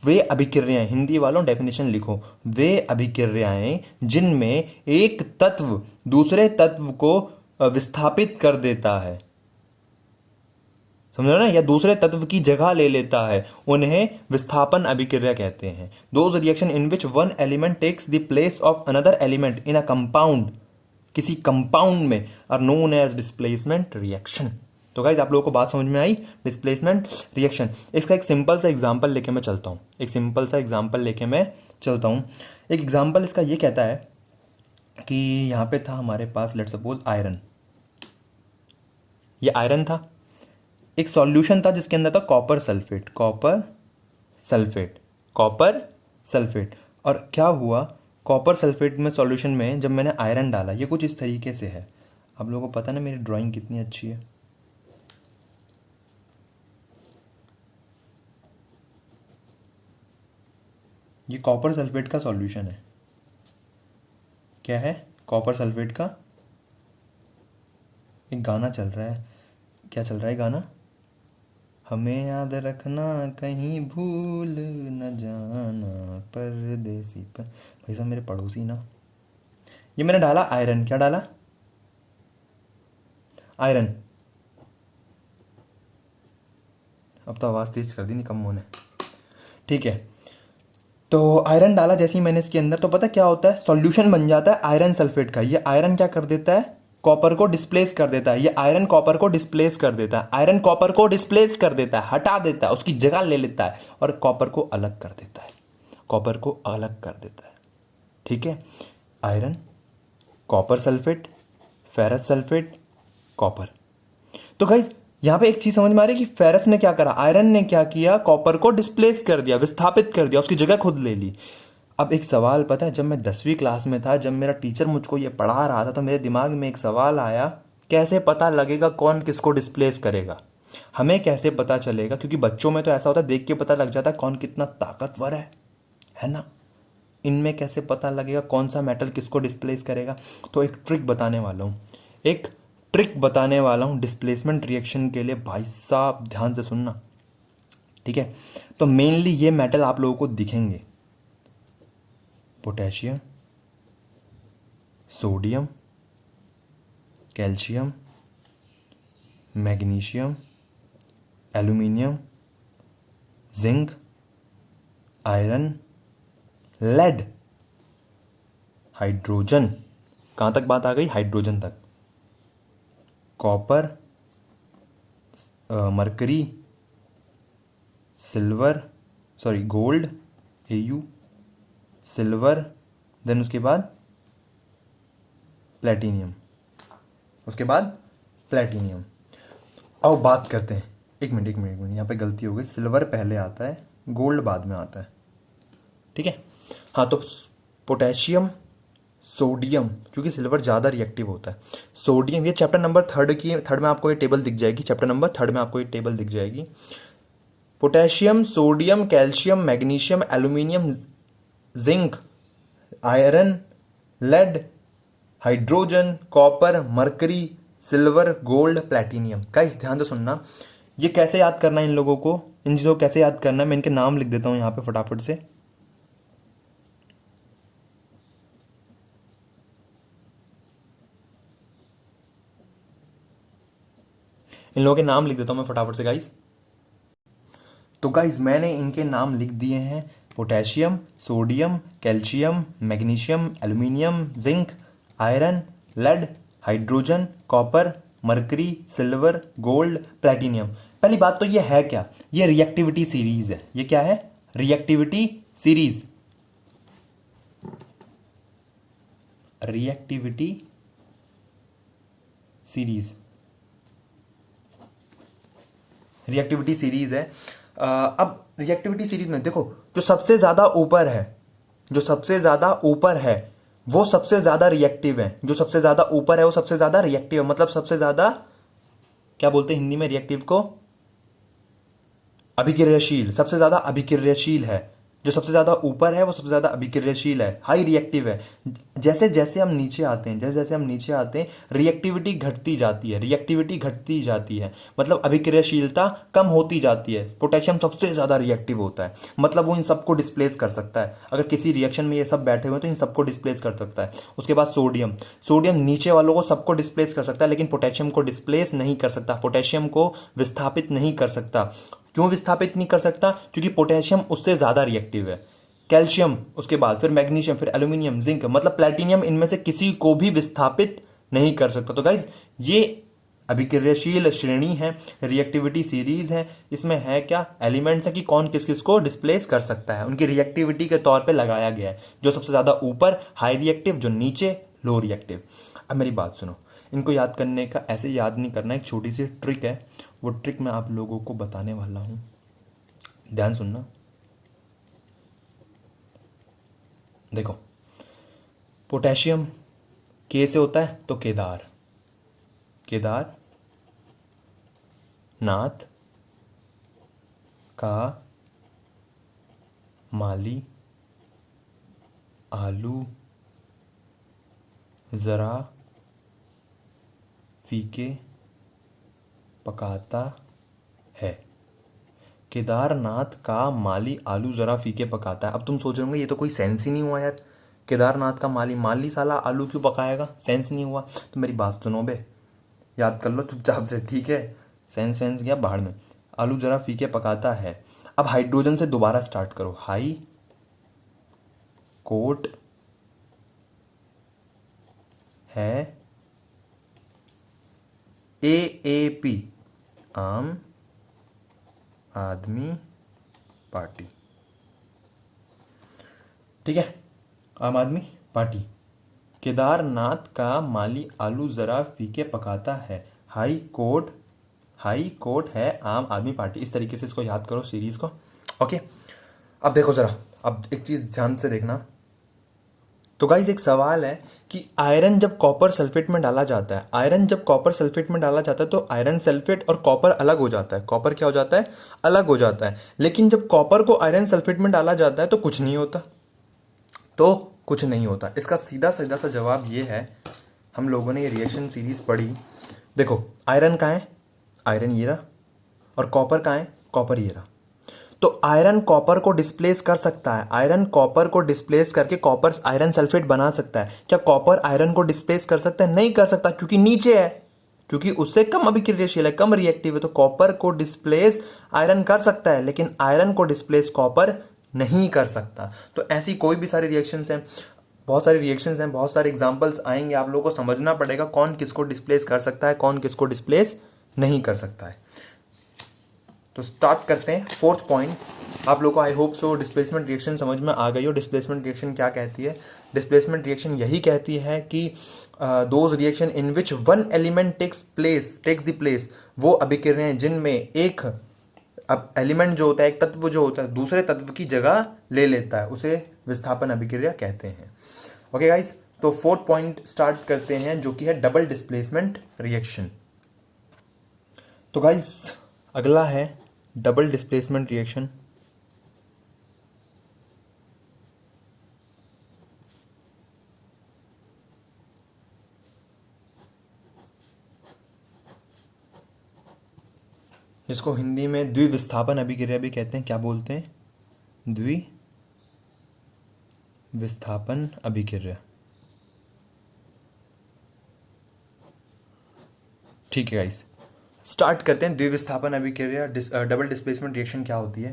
वे अभिक्रियाएं, हिंदी वालों डेफिनेशन लिखो, वे अभिक्रियाएं जिनमें एक तत्व दूसरे तत्व को विस्थापित कर देता है, समझो ना, या दूसरे तत्व की जगह ले लेता है, उन्हें विस्थापन अभिक्रिया कहते हैं। Those reaction in which one element takes the place of another element in a compound, किसी कंपाउंड में, are known as displacement reaction. तो गाइज आप लोगों को बात समझ में आई, डिस्प्लेसमेंट रिएक्शन। इसका एक सिंपल सा एग्जांपल लेके मैं चलता हूँ, एक एग्जांपल इसका ये कहता है कि यहाँ पे था हमारे पास, लेट्स सपोज आयरन, ये आयरन था, एक सॉल्यूशन था जिसके अंदर था कॉपर सल्फेट, और क्या हुआ, कॉपर सल्फेट में सॉल्यूशन में जब मैंने आयरन डाला, ये कुछ इस तरीके से है। आप लोगों को पता ना मेरी ड्राइंग कितनी अच्छी है, ये कॉपर सल्फेट का सॉल्यूशन है। क्या है? कॉपर सल्फेट का एक गाना चल रहा है, क्या चल रहा है गाना? हमें याद रखना कहीं भूल न जाना परदेसी पर, भाई साहब मेरे पड़ोसी ना। ये मैंने डाला आयरन, क्या डाला? आयरन। अब तो आवाज़ तेज कर दी, नहीं कम होने, ठीक है। तो आयरन डाला जैसे ही मैंने इसके अंदर, तो पता क्या होता है, सॉल्यूशन बन जाता है आयरन सल्फेट का। ये आयरन क्या कर देता है, कॉपर को डिस्प्लेस कर देता है, ये आयरन कॉपर को डिस्प्लेस कर देता है, आयरन कॉपर को डिस्प्लेस कर देता है, हटा देता है, उसकी जगह ले लेता है और कॉपर को अलग कर देता है, ठीक है। Iron, copper sulphate, ferrous sulphate, copper. तो गाइस यहां पे एक चीज समझ में आ रही है कि फेरस ने क्या करा, आयरन ने क्या किया, कॉपर को डिस्प्लेस कर दिया, विस्थापित कर दिया, उसकी जगह खुद ले ली। अब एक सवाल पता है, जब मैं 10वीं क्लास में था, जब मेरा टीचर मुझको ये पढ़ा रहा था, तो मेरे दिमाग में एक सवाल आया, कैसे पता लगेगा कौन किसको डिस्प्लेस करेगा? हमें कैसे पता चलेगा? क्योंकि बच्चों में तो ऐसा होता है, देख के पता लग जाता है कौन कितना ताकतवर है ना। इनमें कैसे पता लगेगा कौन सा मेटल किसको डिस्प्लेस करेगा? तो एक ट्रिक बताने वाला हूँ डिस्प्लेसमेंट रिएक्शन के लिए, भाई साहब ध्यान से सुनना, ठीक है। तो मेनली ये मेटल आप लोगों को दिखेंगे, potassium, sodium, calcium, magnesium, aluminium, zinc, iron, lead, hydrogen. कहाँ तक बात आ गई? हाइड्रोजन तक। Copper, mercury, gold, Au, silver, then उसके बाद प्लेटिनियम, अब बात करते हैं, एक मिनट, यहाँ पे गलती हो गई, सिल्वर पहले आता है, गोल्ड बाद में आता है, ठीक है। हाँ, तो पोटेशियम, सोडियम, क्योंकि सिल्वर ज़्यादा रिएक्टिव होता है, सोडियम, ये चैप्टर नंबर थर्ड में आपको ये टेबल दिख जाएगी, potassium, sodium, calcium, magnesium, aluminium, zinc, iron, lead, hydrogen, copper, mercury, silver, gold, platinum. Guys ध्यान से सुनना, ये कैसे याद करना है इन लोगों को, इन चीज़ों को कैसे याद करना है, मैं इनके नाम लिख देता हूँ यहाँ पे फटाफट से। इन लोगों के नाम लिख देता हूँ मैं फटाफट से गाइस। तो गाइस मैंने इनके नाम लिख दिए हैं, potassium, sodium, calcium, magnesium, aluminium, zinc, iron, lead, hydrogen, copper, mercury, silver, gold, platinum. पहली बात तो ये है क्या, ये रिएक्टिविटी सीरीज है। ये क्या है, reactivity series. Reactivity series, reactivity series है। अब रिएक्टिविटी सीरीज में देखो, जो सबसे ज्यादा ऊपर है, जो सबसे ज्यादा ऊपर है वो सबसे ज्यादा रिएक्टिव है। जो सबसे ज्यादा ऊपर है वो सबसे ज्यादा रिएक्टिव है, मतलब सबसे ज्यादा, क्या बोलते हैं हिंदी में रिएक्टिव को, अभिक्रियाशील। सबसे ज्यादा अभिक्रियाशील है। जो सबसे ज्यादा ऊपर है वो सबसे ज्यादा अभिक्रियाशील है, हाई रिएक्टिव है। जैसे जैसे हम नीचे आते हैं, जैसे जैसे हम नीचे आते हैं, रिएक्टिविटी घटती जाती है, रिएक्टिविटी घटती जाती है, मतलब अभिक्रियाशीलता कम होती जाती है। पोटेशियम सबसे ज्यादा रिएक्टिव होता है, मतलब वो इन सबको डिस्प्लेस कर सकता है। अगर किसी रिएक्शन में ये सब बैठे हुए हैं तो इन सबको डिस्प्लेस कर सकता है। उसके बाद सोडियम, सोडियम नीचे वालों को सबको डिस्प्लेस कर सकता है, लेकिन पोटेशियम को डिस्प्लेस नहीं कर सकता, पोटेशियम को विस्थापित नहीं कर सकता। क्यों विस्थापित नहीं कर सकता, क्योंकि पोटेशियम उससे ज्यादा रिएक्टिव है। कैल्शियम, उसके बाद फिर मैग्नीशियम, फिर एल्यूमिनियम, जिंक, मतलब प्लेटिनियम, इनमें से किसी को भी विस्थापित नहीं कर सकता। तो गाइज ये अभिक्रियाशील श्रेणी है, रिएक्टिविटी सीरीज है। इसमें है क्या, एलिमेंट्स है कि कौन किस किस को डिस्प्लेस कर सकता है, उनकी रिएक्टिविटी के तौर पे लगाया गया है। जो सबसे ज्यादा ऊपर हाई रिएक्टिव, जो नीचे लो रिएक्टिव। अब मेरी बात सुनो, इनको याद करने का ऐसे याद नहीं करना, एक छोटी सी ट्रिक है, वो ट्रिक मैं आप लोगों को बताने वाला हूं, ध्यान सुनना। देखो, पोटेशियम के से होता है तो केदार, केदार नाथ का माली आलू जरा फीके पकाता है। केदारनाथ का माली आलू जरा फीके पकाता है। अब तुम सोच रहे होंगे ये तो कोई सेंस ही नहीं हुआ यार, केदारनाथ का माली, माली साला आलू क्यों पकाएगा, सेंस नहीं हुआ। तो मेरी बात सुनो बे, याद कर लो चुपचाप से, ठीक है। सेंस वेंस गया बाहर में, आलू जरा फीके पकाता है। अब हाइड्रोजन से दोबारा स्टार्ट करो, हाई कोट है AAP, आम आदमी पार्टी, ठीक है, आम आदमी पार्टी। केदारनाथ का माली आलू जरा फीके पकाता है, हाई कोर्ट है आम आदमी पार्टी। इस तरीके से इसको याद करो सीरीज को, ओके। अब देखो जरा, अब एक चीज ध्यान से देखना। तो गाइज एक सवाल है कि आयरन जब कॉपर सल्फेट में डाला जाता है, आयरन जब कॉपर सल्फेट में डाला जाता है तो आयरन सल्फेट और कॉपर अलग हो जाता है, कॉपर क्या हो जाता है, अलग हो जाता है। लेकिन जब कॉपर को आयरन सल्फेट में डाला जाता है तो कुछ नहीं होता, तो कुछ नहीं होता। इसका सीधा सीधा सा जवाब ये है, हम लोगों ने ये रिएक्शन सीरीज पढ़ी। देखो आयरन कहाँ है, आयरन ये रहा, और कॉपर कहाँ है, कॉपर ये रहा। तो आयरन कॉपर को डिस्प्लेस कर सकता है, आयरन कॉपर को डिस्प्लेस करके कॉपर आयरन सल्फेट बना सकता है। क्या कॉपर आयरन को डिस्प्लेस कर सकता है, नहीं कर सकता, क्योंकि नीचे है, क्योंकि उससे कम अभिक्रियाशील है, कम रिएक्टिव है। तो कॉपर को डिस्प्लेस आयरन कर सकता है, लेकिन आयरन को डिस्प्लेस कॉपर नहीं कर सकता। तो ऐसी कोई भी सारी रिएक्शंस हैं, बहुत सारे रिएक्शंस हैं, बहुत सारे एग्जांपल्स आएंगे, आप लोगों को समझना पड़ेगा कौन किसको डिस्प्लेस कर सकता है, कौन किसको डिस्प्लेस नहीं कर सकता है। तो स्टार्ट करते हैं फोर्थ पॉइंट। आप लोगों को आई होप सो डिस्प्लेसमेंट रिएक्शन समझ में आ गई हो। डिस्प्लेसमेंट रिएक्शन क्या कहती है, डिस्प्लेसमेंट रिएक्शन यही कहती है कि those reaction in which one element takes the place, वो अभिक्रियाएं जिनमें एक अब एलिमेंट जो होता है, एक तत्व जो होता है, दूसरे तत्व की जगह ले लेता है, उसे विस्थापन अभिक्रिया कहते हैं। ओके गाइस, तो फोर्थ पॉइंट स्टार्ट करते हैं, जो कि है डबल डिस्प्लेसमेंट रिएक्शन। तो गाइस अगला है डबल डिस्प्लेसमेंट रिएक्शन। जिसको हिंदी में द्विविस्थापन अभिक्रिया भी कहते हैं। क्या बोलते हैं, द्विविस्थापन अभिक्रिया, ठीक है गाइस। स्टार्ट करते हैं द्विविस्थापन अभिक्रिया डबल डिस्प्लेसमेंट रिएक्शन क्या होती है।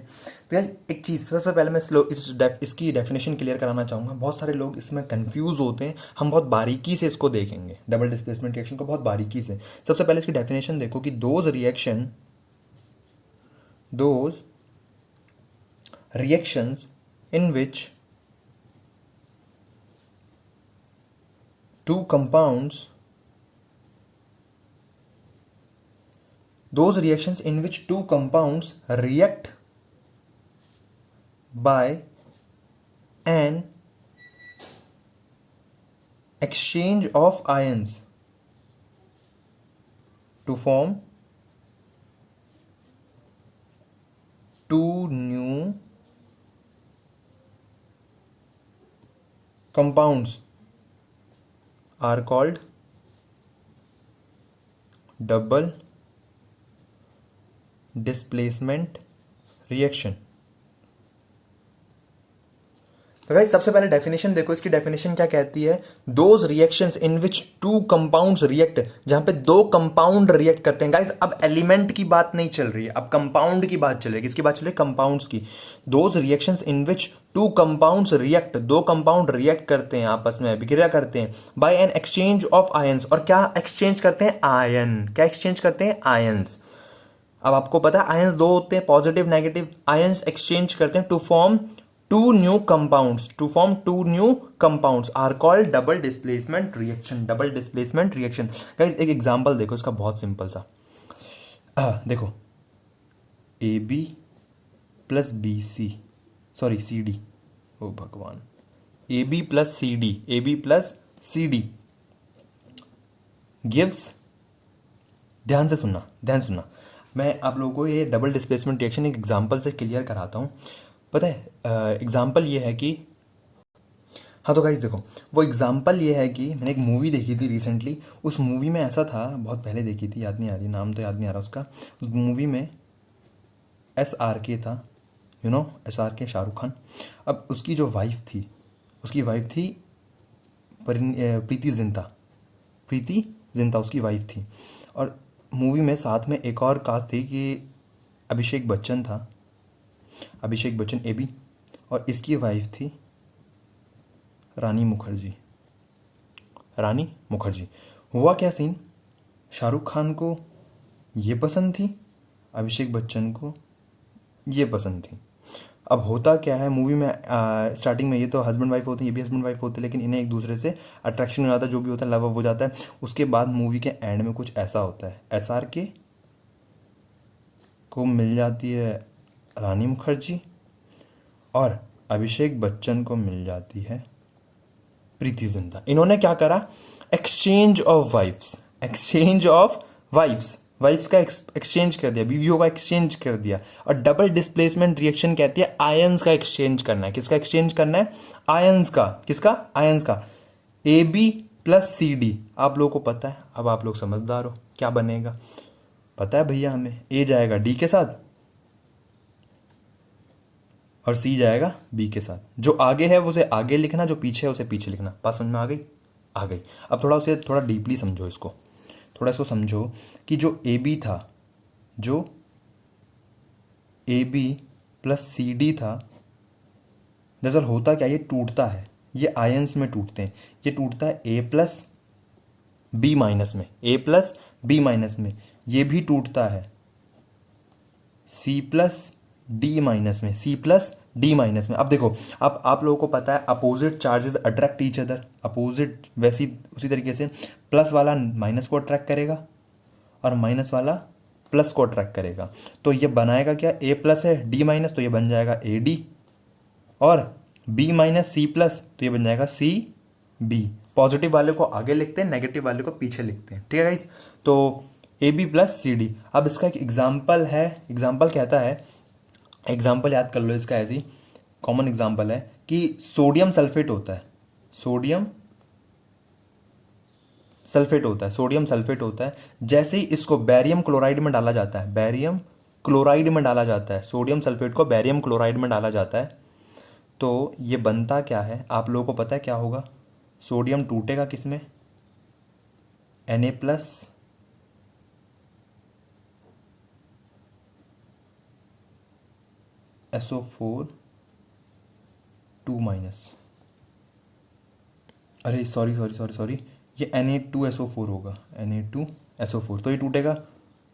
तो यार एक चीज़ सबसे पहले मैं इसकी डेफिनेशन क्लियर कराना चाहूँगा। बहुत सारे लोग इसमें कंफ्यूज होते हैं, हम बहुत बारीकी से इसको देखेंगे डबल डिस्प्लेसमेंट रिएक्शन को बहुत बारीकी से। सबसे पहले इसकी डेफिनेशन देखो कि those reactions in which two compounds those reactions in which two compounds react by an exchange of ions to form two new compounds are called double displacement reaction। तो गाइस सबसे पहले डेफिनेशन देखो, इसकी definition क्या कहती है। Those reactions in which two compounds react, जहां पे दो कंपाउंड रिएक्ट करते हैं। गाइस अब एलिमेंट की बात नहीं चल रही है, अब कंपाउंड की बात चल रही है। किसकी बात चल रही है? कंपाउंड्स की। Those reactions in which two compounds react, दो कंपाउंड रिएक्ट करते हैं, आपस में अभिक्रिया करते हैं by an exchange of ions. और क्या एक्सचेंज करते हैं? आयन। क्या एक्सचेंज करते हैं? आयंस। अब आपको पता है आयंस दो होते हैं, पॉजिटिव नेगेटिव। आयंस एक्सचेंज करते हैं to form two new compounds are called double displacement reaction। double displacement reaction guys एक एग्जांपल देखो इसका, बहुत सिंपल सा। देखो AB plus BC sorry CD, ओ भगवान, AB प्लस CD गिव्स, ध्यान सुनना, मैं आप लोगों को ये डबल डिस्प्लेसमेंट रिएक्शन एक एग्जांपल से क्लियर कराता हूँ। पता है एग्जाम्पल ये है कि, हाँ तो गाइस देखो वो एग्जाम्पल ये है कि मैंने एक मूवी देखी थी रिसेंटली। उस मूवी में ऐसा था, बहुत पहले देखी थी, याद नहीं आ रही, नाम तो याद नहीं आ रहा उसका। उस मूवी में SRK था, SRK, शाहरुख खान। अब उसकी जो वाइफ थी, प्रीति जिंटा उसकी वाइफ थी। और मूवी में साथ में एक और कास्ट थी कि अभिषेक बच्चन AB, और इसकी वाइफ थी रानी मुखर्जी। हुआ क्या सीन, शाहरुख खान को ये पसंद थी, अभिषेक बच्चन को ये पसंद थी। अब होता क्या है मूवी में, स्टार्टिंग में ये तो हस्बैंड वाइफ होते हैं, ये भी हस्बैंड वाइफ होते हैं, लेकिन इन्हें एक दूसरे से अट्रैक्शन हो जाता है, जो भी होता है लव हो जाता है। उसके बाद मूवी के एंड में कुछ ऐसा होता है, SRK को मिल जाती है रानी मुखर्जी और अभिषेक बच्चन को मिल जाती है प्रीति जिंटा। इन्होंने क्या करा? एक्सचेंज ऑफ वाइफ्स का एक्सचेंज कर दिया, बीवियों का एक्सचेंज कर दिया। और डबल डिस्प्लेसमेंट रिएक्शन कहती है आयंस का एक्सचेंज करना है। किसका एक्सचेंज करना है? आयंस का। किसका? आयंस का। AB प्लस CD, आप लोगों को पता है, अब आप लोग समझदार हो, क्या बनेगा पता है भैया हमें। A जाएगा D के साथ और C जाएगा B के साथ। जो आगे है उसे आगे लिखना, जो पीछे है उसे पीछे लिखना। बात समझ में आ गई? अब थोड़ा डीपली समझो इसको, थोड़ा इसको समझो कि जो AB था, जो AB प्लस CD था, दरअसल होता क्या, ये टूटता है, ये आयंस में टूटते हैं। ये टूटता है A प्लस B माइनस में, ये भी टूटता है C प्लस D माइनस में। अब देखो, अब आप लोगों को पता है opposite charges attract each other, opposite वैसी उसी तरीके से प्लस वाला माइनस को अट्रैक्ट करेगा और माइनस वाला प्लस को अट्रैक्ट करेगा। तो ये बनाएगा क्या? A प्लस है D माइनस, तो ये बन जाएगा AD, और B माइनस C प्लस, तो ये बन जाएगा CB। पॉजिटिव वाले को आगे लिखते हैं, नेगेटिव वाले को पीछे लिखते हैं, ठीक है गाइस। तो AB प्लस CD। अब इसका एक एग्जाम्पल है, एग्जाम्पल कहता है, एग्जाम्पल याद कर लो इसका, ऐसी कॉमन एग्जाम्पल है कि सोडियम सल्फेट होता है, सोडियम सल्फेट होता है। जैसे ही इसको बैरियम क्लोराइड में डाला जाता है, सोडियम सल्फेट को बैरियम क्लोराइड में डाला जाता है, तो ये बनता क्या है आप लोगों को पता है क्या होगा? सोडियम टूटेगा किस में? Na प्लस SO4 2 माइनस, अरे सॉरी, ये Na2SO4 होगा, Na2SO4, तो ये टूटेगा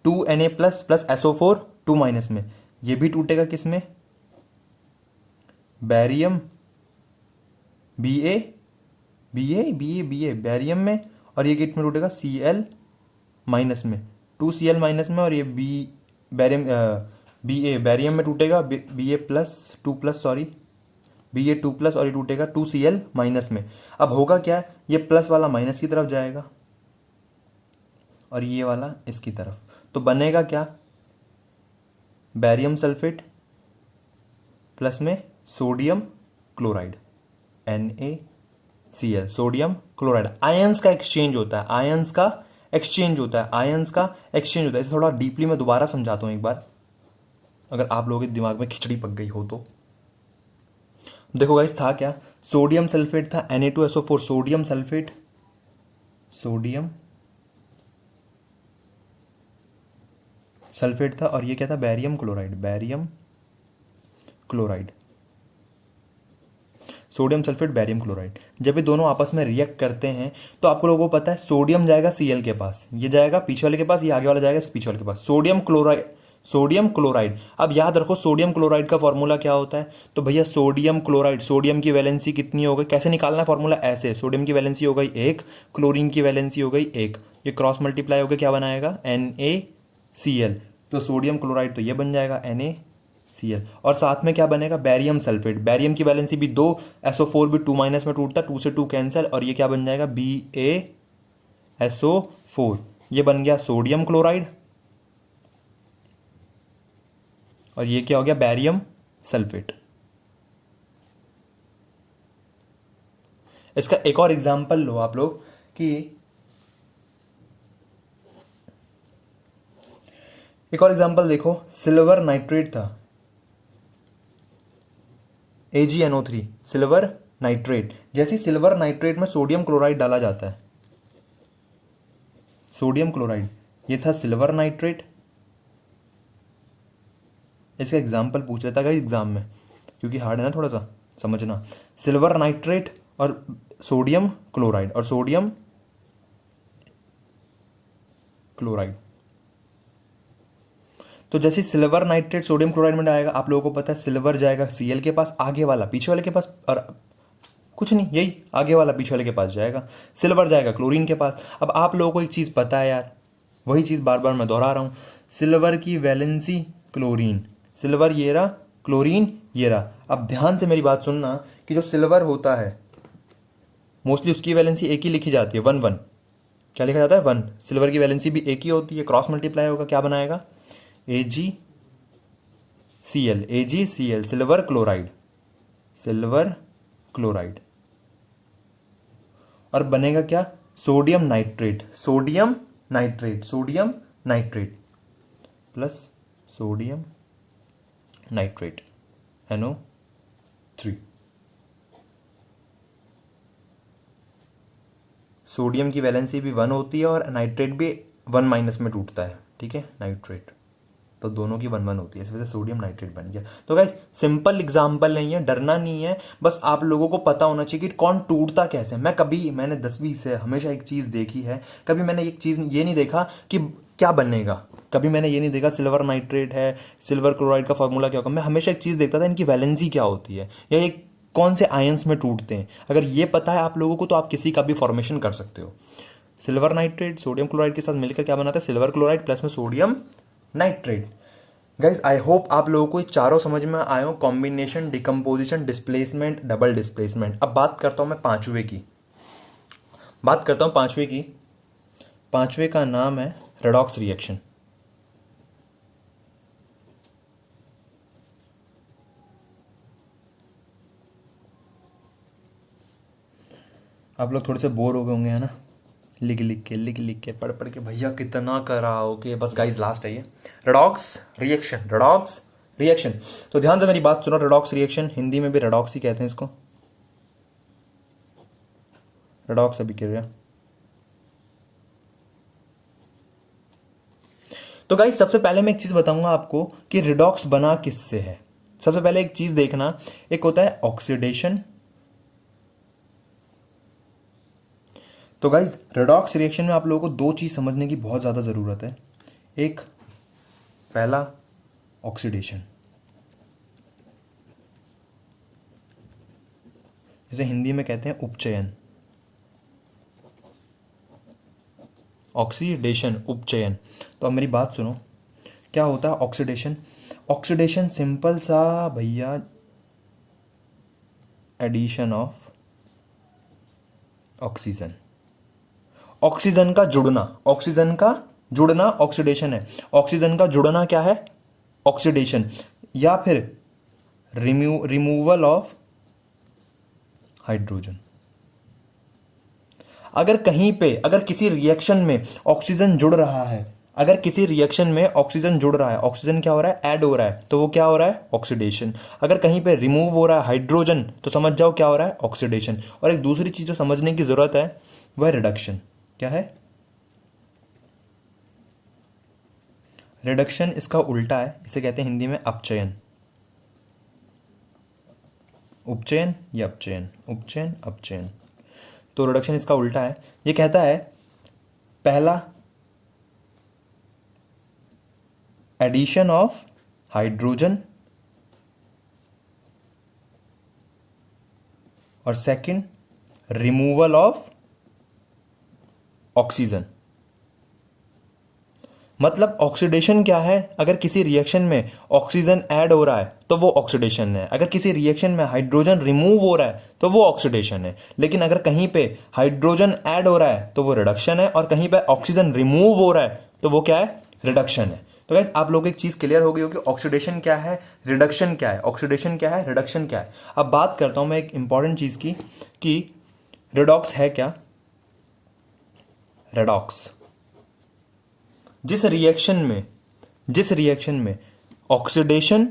2Na plus plus SO4 2 minus में, ये भी टूटेगा किस में, बैरियम Ba बैरियम में, और ये किट में टूटेगा Cl माइनस में, 2Cl माइनस में, और ये बैरियम Ba बैरियम में टूटेगा Ba2 प्लस, और ये टूटेगा 2Cl माइनस में। अब होगा क्या, ये प्लस वाला माइनस की तरफ जाएगा और ये वाला इसकी तरफ, तो बनेगा क्या, बैरियम सल्फेट प्लस में sodium chloride NaCl, sodium chloride. Ions का एक्सचेंज होता है, इसे थोड़ा डीपली मैं दोबारा समझाता हूँ एक बार, अगर आप लोगों के दिमाग में खिचड़ी पक गई हो तो। देखो गाइस, था क्या, सोडियम सल्फेट था Na2SO4, सोडियम सल्फेट था, और ये क्या था, barium chloride, sodium sulphate barium chloride. जब ये दोनों आपस में रिएक्ट करते हैं तो आप लोगों को पता है सोडियम जाएगा Cl के पास, ये जाएगा पीछे वाले के पास, ये आगे वाला जाएगा पीछे वाले के पास, सोडियम क्लोराइड। अब याद रखो सोडियम क्लोराइड का फॉर्मूला क्या होता है, तो भैया सोडियम क्लोराइड, सोडियम की वैलेंसी कितनी हो गई, कैसे निकालना है फॉर्मूला, ऐसे, सोडियम की वैलेंसी हो गई 1, क्लोरीन की वैलेंसी हो गई 1, ये क्रॉस मल्टीप्लाई होकर क्या बनाएगा, NaCl, तो सोडियम क्लोराइड तो ये बन जाएगा NaCl, और साथ में क्या बनेगा, बैरियम सल्फेट, बैरियम की वैलेंसी भी 2, SO4 भी 2 माइनस में टूटता, 2 से 2 कैंसिल, और ये क्या बन जाएगा, BaSO4, ये बन गया सोडियम क्लोराइड, और ये क्या हो गया, बैरियम सल्फेट। इसका एक और एग्जांपल लो आप लोग कि एक और एग्जांपल देखो, सिल्वर नाइट्रेट था AgNO3, सिल्वर नाइट्रेट। जैसे सिल्वर नाइट्रेट में सोडियम क्लोराइड डाला जाता है, सोडियम क्लोराइड, ये था सिल्वर नाइट्रेट। इसका एग्जाम्पल पूछ लेता है एग्जाम में, क्योंकि हार्ड है ना थोड़ा सा समझना। सिल्वर नाइट्रेट और सोडियम क्लोराइड, और सोडियम क्लोराइड, तो जैसे सिल्वर नाइट्रेट सोडियम क्लोराइड में आएगा, आप लोगों को पता है सिल्वर जाएगा Cl के पास, आगे वाला पीछे वाले के पास, और कुछ नहीं, यही आगे वाला पीछे वाले के पास जाएगा, सिल्वर जाएगा क्लोरीन के पास। अब आप लोगों को एक चीज़ पता है यार, वही चीज़ बार बार मैं दोहरा रहा हूँ, सिल्वर की वैलेंसी क्लोरीन, सिल्वर ये रहा, क्लोरीन ये रहा। अब ध्यान से मेरी बात सुनना कि जो सिल्वर होता है मोस्टली उसकी वैलेंसी एक ही लिखी जाती है, 1 1, क्या लिखा जाता है, 1। सिल्वर की वैलेंसी भी एक ही होती है, क्रॉस मल्टीप्लाई होगा, क्या बनाएगा, AgCl, सिल्वर क्लोराइड, और बनेगा क्या, sodium nitrate plus sodium nitrate NO3। Sodium की वैलेंसी भी 1 होती है और नाइट्रेट भी 1 माइनस में टूटता है, ठीक है, नाइट्रेट, तो दोनों की 1 1 होती है, इस वजह से सोडियम नाइट्रेट बन गया। तो गाइस सिंपल एग्जांपल नहीं है, डरना नहीं है, बस आप लोगों को पता होना चाहिए कि कौन टूटता कैसे। मैंने 10वीं से हमेशा एक चीज़ देखी है, कभी मैंने एक चीज़ ये नहीं देखा कि क्या बनेगा, कभी मैंने ये नहीं देखा सिल्वर नाइट्रेट है, सिल्वर क्लोराइड का फॉर्मूला क्या होगा। मैं हमेशा एक चीज़ देखता था, इनकी वैलेंसी क्या होती है, या ये कौन से आयंस में टूटते हैं। अगर ये पता है आप लोगों को तो आप किसी का भी फॉर्मेशन कर सकते हो। सिल्वर नाइट्रेट सोडियम क्लोराइड के साथ मिलकर क्या बनाता है, सिल्वर क्लोराइड प्लस में sodium nitrate. Guys I hope आप लोगों को ये चारों समझ में आए हो, combination, decomposition, displacement, double displacement. अब बात करता हूँ मैं पांचवे की, पांचवे का नाम है रेडॉक्स रिएक्शन। आप लोग थोड़े से बोर हो गए होंगे, है ना, लिख के पढ़ के भैया कितना कराओगे। बस गाइज लास्ट है ये रेडॉक्स रिएक्शन। तो ध्यान से मेरी बात सुनो, रेडॉक्स रिएक्शन हिंदी में भी रेडॉक्स ही कहते हैं इसको, रेडॉक्स अभिक्रिया। तो गाइज सबसे पहले मैं एक चीज बताऊंगा आपको कि रेडॉक्स बना किससे है। सबसे पहले एक चीज देखना, एक होता है ऑक्सीडेशन। तो गाइज रेडॉक्स रिएक्शन में आप लोगों को दो चीज समझने की बहुत ज्यादा जरूरत है। एक, पहला ऑक्सीडेशन, जिसे हिंदी में कहते हैं उपचयन। ऑक्सीडेशन, उपचयन। तो अब मेरी बात सुनो, क्या होता है ऑक्सीडेशन? ऑक्सीडेशन सिंपल सा भैया एडिशन ऑफ ऑक्सीजन, ऑक्सीजन का जुड़ना, ऑक्सीजन का जुड़ना ऑक्सीडेशन है। ऑक्सीजन का जुड़ना क्या है? ऑक्सीडेशन। या फिर रिमूवल ऑफ हाइड्रोजन। अगर कहीं पे, अगर किसी रिएक्शन में ऑक्सीजन जुड़ रहा है, अगर किसी रिएक्शन में ऑक्सीजन जुड़ रहा है, ऑक्सीजन क्या हो रहा है? ऐड हो रहा है, तो वो क्या हो रहा है? ऑक्सीडेशन। अगर कहीं पे रिमूव हो रहा है हाइड्रोजन, तो समझ जाओ क्या हो रहा है? ऑक्सीडेशन। और एक दूसरी चीज जो समझने की जरूरत है वह रिडक्शन। क्या है? रिडक्शन इसका उल्टा है, इसे कहते हैं हिंदी में अपचयन। उपचयन या अपचयन, उपचयन अपचयन। तो रिडक्शन इसका उल्टा है। ये कहता है पहला एडिशन ऑफ हाइड्रोजन और सेकंड रिमूवल ऑफ ऑक्सीजन। मतलब ऑक्सीडेशन क्या है? अगर किसी रिएक्शन में ऑक्सीजन ऐड हो रहा है तो वो ऑक्सीडेशन है। अगर किसी रिएक्शन में हाइड्रोजन रिमूव हो रहा है तो वो ऑक्सीडेशन है। लेकिन अगर कहीं पे हाइड्रोजन ऐड हो रहा है तो वो रिडक्शन है, और कहीं पे ऑक्सीजन रिमूव हो रहा है तो वो क्या है? रिडक्शन है। तो गाइस आप लोग एक चीज क्लियर हो गई होगी, ऑक्सीडेशन क्या है, रिडक्शन क्या है, ऑक्सीडेशन क्या है, रिडक्शन क्या है। अब बात करता हूं मैं एक इंपॉर्टेंट चीज की कि रेडॉक्स है क्या। रेडॉक्स जिस रिएक्शन में ऑक्सीडेशन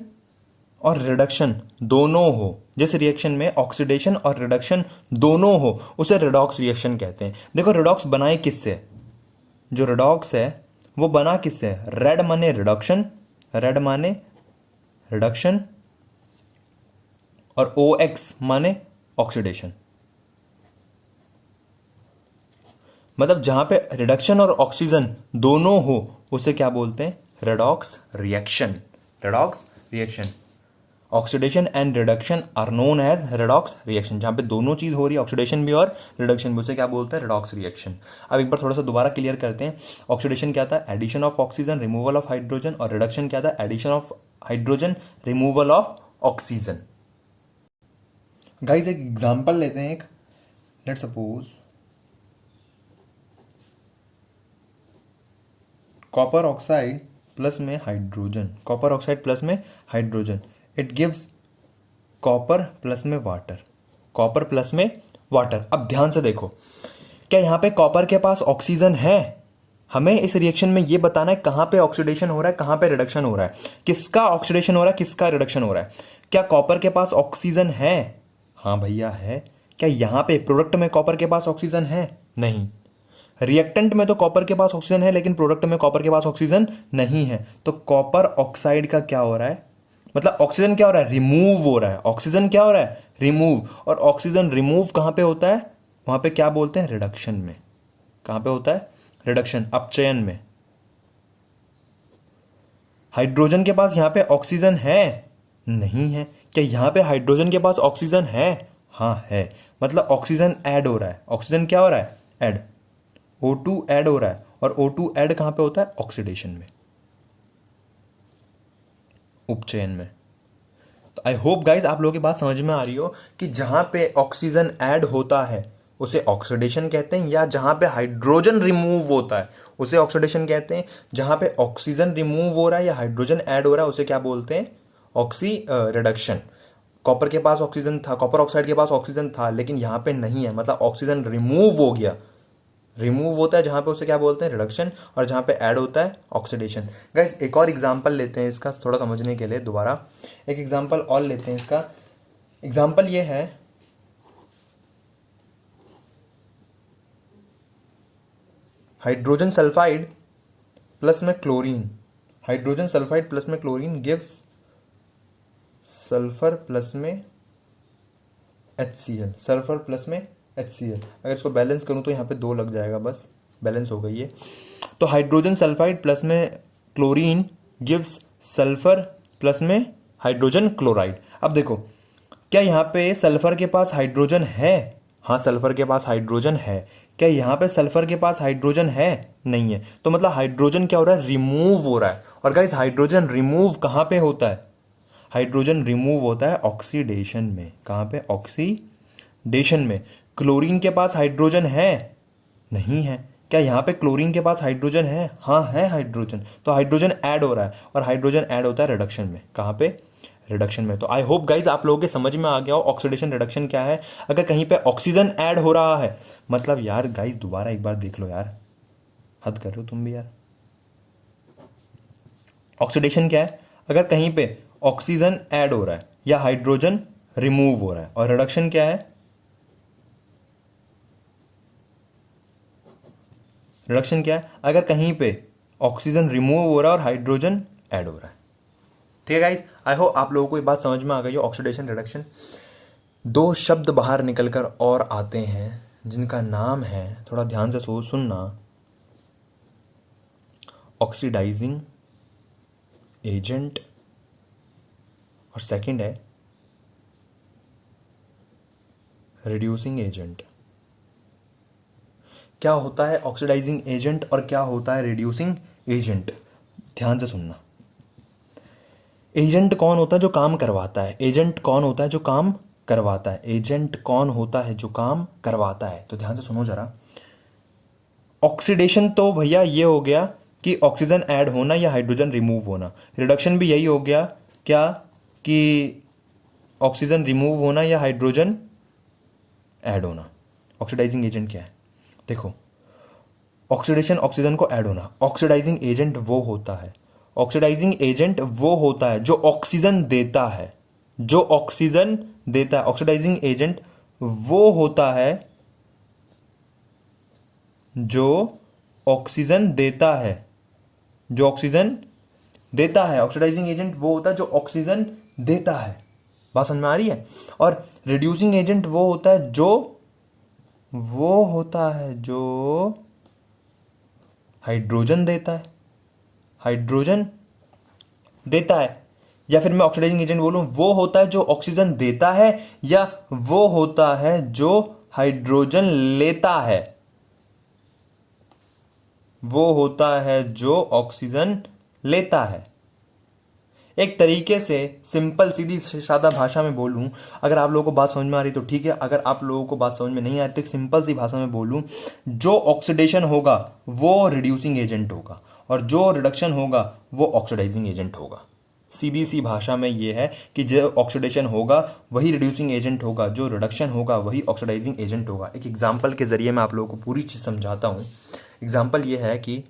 और रिडक्शन दोनों हो, जिस रिएक्शन में ऑक्सीडेशन और रिडक्शन दोनों हो, उसे रेडॉक्स रिएक्शन कहते हैं। देखो रेडॉक्स बनाए किससे? जो रेडॉक्स है वो बना किससे? रेड माने रिडक्शन, रेड माने रिडक्शन, और ओ एक्स माने ऑक्सीडेशन। मतलब जहां पे रिडक्शन और ऑक्सीजन दोनों हो उसे क्या बोलते हैं? Redox reaction. Redox reaction, oxidation and reduction are known as redox reaction. जहां पे दोनों चीज हो रही है, ऑक्सीडेशन भी और रिडक्शन भी, उसे क्या बोलते हैं? Redox reaction. अब एक बार थोड़ा सा दोबारा क्लियर करते हैं। ऑक्सीडेशन क्या था? Addition of oxygen, removal of hydrogen. और रिडक्शन क्या था? Addition of hydrogen, removal of oxygen. Guys एक एग्जांपल लेते हैं। एक let suppose copper oxide plus में हाइड्रोजन, कॉपर ऑक्साइड प्लस में hydrogen, it gives copper plus में वाटर, कॉपर प्लस में वाटर। अब ध्यान से देखो, क्या यहां पे कॉपर के पास ऑक्सीजन है? हमें इस रिएक्शन में यह बताना है कहां पे ऑक्सीडेशन हो रहा है, कहां पे रिडक्शन हो रहा है, किसका ऑक्सीडेशन हो रहा है, किसका रिडक्शन हो रहा है। क्या कॉपर के पास ऑक्सीजन है? हाँ भैया है। क्या यहां पे प्रोडक्ट में कॉपर के पास ऑक्सीजन है? नहीं। रिएक्टेंट में तो कॉपर के पास ऑक्सीजन है, लेकिन प्रोडक्ट में कॉपर के पास ऑक्सीजन नहीं है। तो कॉपर ऑक्साइड का क्या हो रहा है? मतलब ऑक्सीजन क्या हो रहा है? रिमूव हो रहा है। ऑक्सीजन क्या हो रहा है? रिमूव। और ऑक्सीजन रिमूव कहां पे होता है? वहां पे क्या बोलते हैं? रिडक्शन में। कहां पे होता है? रिडक्शन, अपचयन में। हाइड्रोजन के पास यहां पे ऑक्सीजन है? नहीं है। क्या यहां पे हाइड्रोजन के पास ऑक्सीजन है? हाँ है। मतलब ऑक्सीजन ऐड हो रहा है। ऑक्सीजन क्या हो रहा है? ऐड। O2 ऐड हो रहा है, और O2 ऐड कहां पे होता है? ऑक्सीडेशन में, उपचयन में। तो आई होप गाइज आप लोगों की बात समझ में आ रही हो कि जहां पे ऑक्सीजन ऐड होता है उसे ऑक्सीडेशन कहते हैं, या जहां पे हाइड्रोजन रिमूव होता है उसे ऑक्सीडेशन कहते हैं। जहां पे ऑक्सीजन रिमूव हो रहा है या हाइड्रोजन ऐड हो रहा है उसे क्या बोलते हैं? Oxy reduction. कॉपर के पास ऑक्सीजन था, कॉपर ऑक्साइड के पास ऑक्सीजन था, लेकिन यहां पे नहीं है, मतलब ऑक्सीजन रिमूव हो गया। रिमूव होता है जहां पे उसे क्या बोलते हैं? रिडक्शन। और जहां पे ऐड होता है ऑक्सीडेशन। गाइस एक और एग्जांपल लेते हैं इसका थोड़ा समझने के लिए। दोबारा एक एग्जांपल और लेते हैं इसका। एग्जांपल ये है, हाइड्रोजन सल्फाइड प्लस में क्लोरीन, हाइड्रोजन सल्फाइड प्लस में क्लोरीन गिव्स सल्फर प्लस में HCl, सल्फर प्लस में HCl। अगर इसको बैलेंस करूँ तो यहाँ पे 2 लग जाएगा, बस बैलेंस हो गई है। तो हाइड्रोजन सल्फाइड प्लस में क्लोरीन गिव्स सल्फर प्लस में हाइड्रोजन क्लोराइड। अब देखो, क्या यहाँ पे सल्फर के पास हाइड्रोजन है? हाँ, सल्फर के पास हाइड्रोजन है। क्या यहाँ पे सल्फर के पास हाइड्रोजन है? नहीं है। तो मतलब हाइड्रोजन क्या हो रहा है? रिमूव हो रहा है। और गाइस, हाइड्रोजन रिमूव कहाँ पे होता है? हाइड्रोजन रिमूव होता है ऑक्सीडेशन में। कहाँ पे? ऑक्सीडेशन में। क्लोरीन के पास हाइड्रोजन है? नहीं है। क्या यहाँ पे क्लोरीन के पास हाइड्रोजन है? हाँ है हाइड्रोजन। तो हाइड्रोजन ऐड हो रहा है, और हाइड्रोजन ऐड होता है रिडक्शन में। कहाँ पे? रिडक्शन में। तो आई होप गाइज आप लोगों के समझ में आ गया हो ऑक्सीडेशन रिडक्शन क्या है। अगर कहीं पे ऑक्सीजन ऐड हो रहा है, मतलब यार गाइज दोबारा एक बार देख लो यार, हद कर रहे हो तुम भी यार। ऑक्सीडेशन क्या है? अगर कहीं पे ऑक्सीजन ऐड हो रहा है या हाइड्रोजन रिमूव हो रहा है। और रिडक्शन क्या है? रिडक्शन क्या है? अगर कहीं पे ऑक्सीजन रिमूव हो रहा है और हाइड्रोजन ऐड हो रहा है। ठीक है गाइज, आई होप आप लोगों को ये बात समझ में आ गई हो। Oxidation reduction. 2 शब्द बाहर निकलकर और आते हैं जिनका नाम है, थोड़ा ध्यान से सुनना, ऑक्सीडाइजिंग एजेंट, और सेकंड है रिड्यूसिंग एजेंट। क्या होता है ऑक्सीडाइजिंग एजेंट और क्या होता है रिड्यूसिंग एजेंट? ध्यान से सुनना। एजेंट कौन होता है? जो काम करवाता है। एजेंट कौन होता है? जो काम करवाता है। एजेंट कौन होता है? जो काम करवाता है। तो ध्यान से सुनो जरा। ऑक्सीडेशन तो भैया ये हो गया कि ऑक्सीजन ऐड होना या हाइड्रोजन रिमूव होना। रिडक्शन भी यही हो गया, क्या? कि ऑक्सीजन रिमूव होना या हाइड्रोजन ऐड होना। ऑक्सीडाइजिंग एजेंट क्या है? देखो, ऑक्सीडेशन ऑक्सीजन को ऐड होना। ऑक्सीडाइजिंग एजेंट वो होता है, ऑक्सीडाइजिंग एजेंट वो होता है जो ऑक्सीजन देता है, जो ऑक्सीजन देता है। ऑक्सीडाइजिंग एजेंट वो होता है जो ऑक्सीजन देता है, जो ऑक्सीजन देता है। ऑक्सीडाइजिंग एजेंट वो होता है जो ऑक्सीजन देता है। बात समझ में आ रही है? और रिड्यूसिंग एजेंट वो होता है जो हाइड्रोजन देता है, हाइड्रोजन देता है। या फिर मैं ऑक्सीडाइजिंग एजेंट बोलूं, वो होता है जो ऑक्सीजन देता है, या वो होता है जो हाइड्रोजन लेता है। वो होता है जो ऑक्सीजन लेता है। एक तरीके से सिंपल सीधी सादा भाषा में बोलूं, अगर आप लोगों को बात समझ में आ रही तो ठीक है, अगर आप लोगों को बात समझ में नहीं आती तो एक सिंपल सी भाषा में बोलूं, जो ऑक्सीडेशन होगा वो रिड्यूसिंग एजेंट होगा, और जो रिडक्शन होगा वो ऑक्सीडाइजिंग एजेंट होगा। सीधी सी भाषा में ये है कि जो ऑक्सीडेशन होगा वही रिड्यूसिंग एजेंट होगा, जो रिडक्शन होगा वही ऑक्सीडाइजिंग एजेंट होगा। एक एग्जाम्पल के जरिए मैं आप लोगों को पूरी चीज़ समझाता हूँ। एग्जाम्पल ये है कि,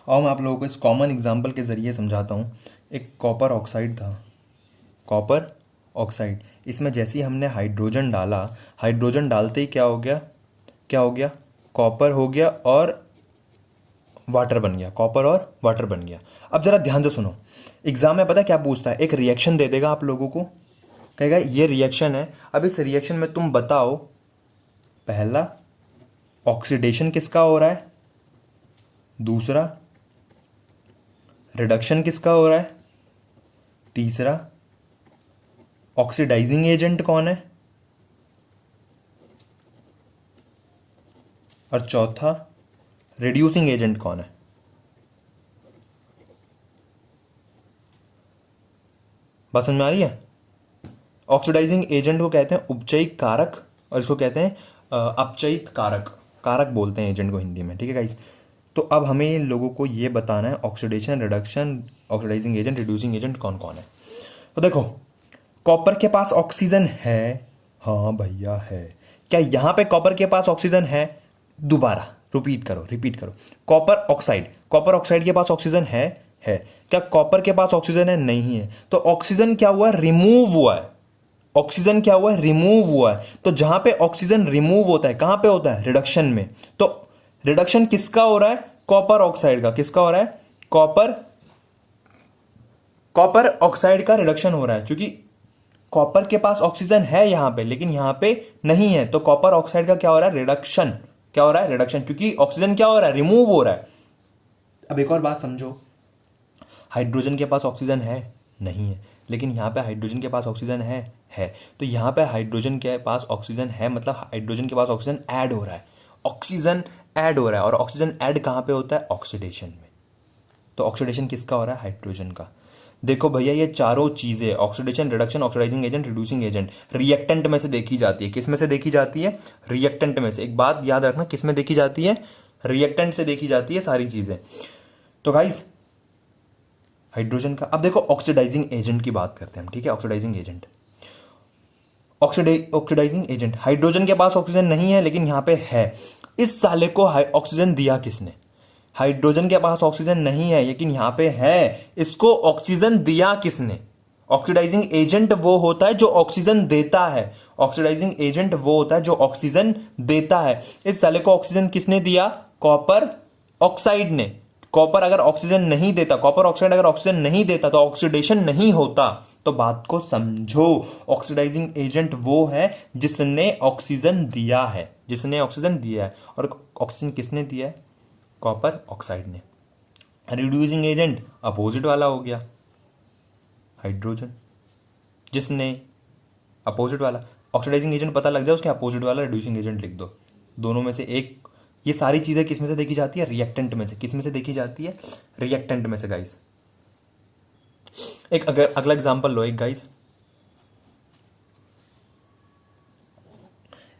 और मैं आप लोगों को इस कॉमन एग्जाम्पल के ज़रिए समझाता हूँ। एक कॉपर ऑक्साइड था, कॉपर ऑक्साइड। इसमें जैसे ही हमने हाइड्रोजन डाला, हाइड्रोजन डालते ही क्या हो गया? क्या हो गया? कॉपर हो गया और वाटर बन गया, कॉपर और वाटर बन गया। अब ज़रा ध्यान से सुनो, एग्जाम में पता है क्या पूछता है? एक रिएक्शन दे देगा आप लोगों को, कहेगा ये रिएक्शन है। अब इस रिएक्शन में तुम बताओ, पहला ऑक्सीडेशन किसका हो रहा है, दूसरा रिडक्शन किसका हो रहा है, तीसरा ऑक्सीडाइजिंग एजेंट कौन है, और चौथा रिड्यूसिंग एजेंट कौन है। बात समझ में आ रही है? ऑक्सीडाइजिंग एजेंट को कहते हैं उपचयिक कारक, और इसको कहते हैं अपचयित कारक। कारक बोलते हैं एजेंट को हिंदी में। ठीक है गाइस? तो अब हमें इन लोगों को ये बताना है oxidation, reduction, oxidising agent, reducing agent कौन कौन है। तो देखो, कॉपर के पास ऑक्सीजन है, हाँ भैया है। क्या यहाँ पे कॉपर के पास ऑक्सीजन है? दोबारा रिपीट करो। कॉपर ऑक्साइड के पास ऑक्सीजन है। क्या कॉपर के पास ऑक्सीजन है? नहीं है। तो ऑक्सीजन क्या हुआ? रिमूव हुआ है। ऑक्सीजन क्या हुआ है? रिमूव हुआ है। तो जहां पे ऑक्सीजन रिमूव होता है, कहां पे होता है? रिडक्शन में। तो रिडक्शन किसका हो रहा है? कॉपर ऑक्साइड का। किसका हो रहा है? कॉपर कॉपर ऑक्साइड का रिडक्शन हो रहा है, क्योंकि कॉपर के पास ऑक्सीजन है यहाँ पे लेकिन यहाँ पे नहीं है, तो कॉपर ऑक्साइड का क्या हो रहा है, रिडक्शन। क्या हो रहा है, रिडक्शन, क्योंकि ऑक्सीजन क्या हो रहा है, रिमूव हो रहा है। अब एक और बात समझो, हाइड्रोजन के पास ऑक्सीजन है, नहीं है, लेकिन यहाँ पे हाइड्रोजन के पास ऑक्सीजन है। तो यहाँ पे हाइड्रोजन के पास ऑक्सीजन है, मतलब हाइड्रोजन के पास ऑक्सीजन ऐड हो रहा है, ऑक्सीजन ऐड हो रहा है। और ऑक्सीजन ऐड कहाँ पे होता है, ऑक्सीडेशन में। तो ऑक्सीडेशन किसका हो रहा है, हाइड्रोजन का। देखो भैया, ये चारों चीजें, oxidation, reduction, oxidising agent, reducing agent, reactant में से देखी जाती है। किस में से देखी जाती है, रिएक्टेंट में से। एक बात याद रखना, किस में देखी जाती है, रिएक्टेंट से देखी जाती है सारी चीजें। तो गाइस, हाइड्रोजन का, अब देखो ऑक्सीडाइजिंग एजेंट की बात करते हैं हम, ठीक है। Oxidising agent, oxidising agent, hydrogen के पास ऑक्सीजन नहीं है लेकिन यहां पे है। इस साले को ऑक्सीजन दिया किसने, हाइड्रोजन के पास ऑक्सीजन नहीं है लेकिन यहां पे है, इसको ऑक्सीजन दिया किसने। ऑक्सीडाइजिंग एजेंट वो होता है जो ऑक्सीजन देता है, ऑक्सीडाइजिंग एजेंट वो होता है जो ऑक्सीजन देता है। इस साले को ऑक्सीजन किसने दिया, कॉपर ऑक्साइड ने। कॉपर अगर ऑक्सीजन नहीं देता, कॉपर ऑक्साइड अगर ऑक्सीजन नहीं देता तो ऑक्सीडेशन नहीं होता। तो बात को समझो, ऑक्सीडाइजिंग एजेंट वो है जिसने ऑक्सीजन दिया है, जिसने ऑक्सीजन दिया है। और ऑक्सीजन किसने दिया है, कॉपर ऑक्साइड ने। रिड्यूसिंग एजेंट अपोजिट वाला हो गया, हाइड्रोजन, जिसने अपोजिट वाला। ऑक्सीडाइजिंग एजेंट पता लग जाए, उसके अपोजिट वाला रिड्यूसिंग एजेंट लिख दो, दोनों में से एक। ये सारी चीजें किस में से देखी जाती है, रिएक्टेंट में से। किस में से देखी जाती है, रिएक्टेंट में से गाइस। एक अगला एग्जांपल लो, एक गाइस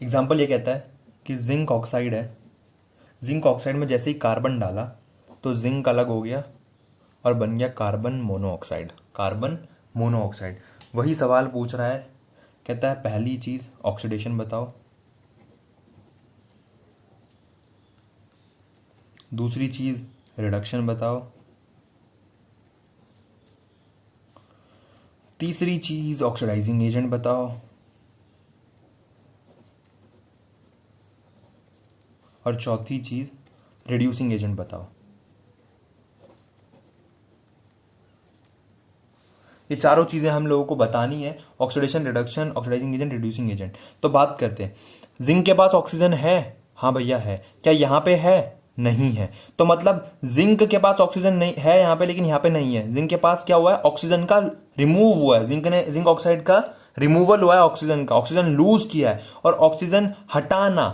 एग्जांपल ये कहता है कि जिंक ऑक्साइड है, जिंक ऑक्साइड में जैसे ही कार्बन डाला तो जिंक अलग हो गया और बन गया कार्बन मोनोऑक्साइड, कार्बन मोनोऑक्साइड। वही सवाल पूछ रहा है, कहता है पहली चीज ऑक्सीडेशन बताओ, दूसरी चीज रिडक्शन बताओ, तीसरी चीज ऑक्सीडाइजिंग एजेंट बताओ, और चौथी चीज रिड्यूसिंग एजेंट बताओ। ये चारों चीजें हम लोगों को बतानी है, oxidation, reduction, oxidising agent, reducing agent. तो बात करते हैं, जिंक के पास ऑक्सीजन है, हाँ भैया है। क्या यहाँ पे है, नहीं है। तो मतलब जिंक के पास ऑक्सीजन नहीं है यहाँ पे, लेकिन यहाँ पे नहीं है। जिंक के पास क्या हुआ है, ऑक्सीजन का रिमूव हुआ है, जिंक ऑक्साइड का रिमूवल हुआ है, ऑक्सीजन का, ऑक्सीजन लूज किया है। और ऑक्सीजन हटाना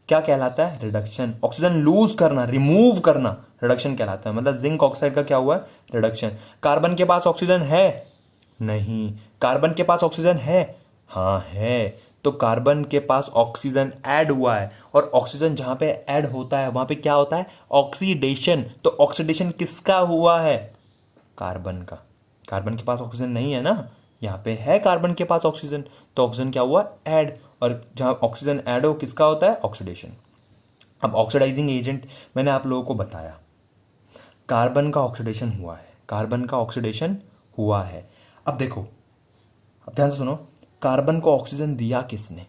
क्या कहलाता है, रिडक्शन। ऑक्सीजन लूज करना, रिमूव करना, रिडक्शन कहलाता है। मतलब जिंक ऑक्साइड का क्या हुआ है, रिडक्शन। कार्बन के पास ऑक्सीजन है, नहीं। कार्बन के पास ऑक्सीजन है, हाँ है। तो कार्बन के पास ऑक्सीजन ऐड हुआ है, और ऑक्सीजन जहां पे ऐड होता है वहां पे क्या होता है, ऑक्सीडेशन। तो ऑक्सीडेशन किसका हुआ है, कार्बन का। कार्बन के पास ऑक्सीजन नहीं है ना, यहाँ पे है कार्बन के पास ऑक्सीजन, तो ऑक्सीजन क्या हुआ, ऐड। और जहां ऑक्सीजन ऐड हो किसका होता है, ऑक्सीडेशन। अब ऑक्सीडाइजिंग एजेंट मैंने आप लोगों को बताया, कार्बन का ऑक्सीडेशन हुआ है, कार्बन का ऑक्सीडेशन हुआ है। अब देखो, अब ध्यान से सुनो, कार्बन को ऑक्सीजन दिया किसने,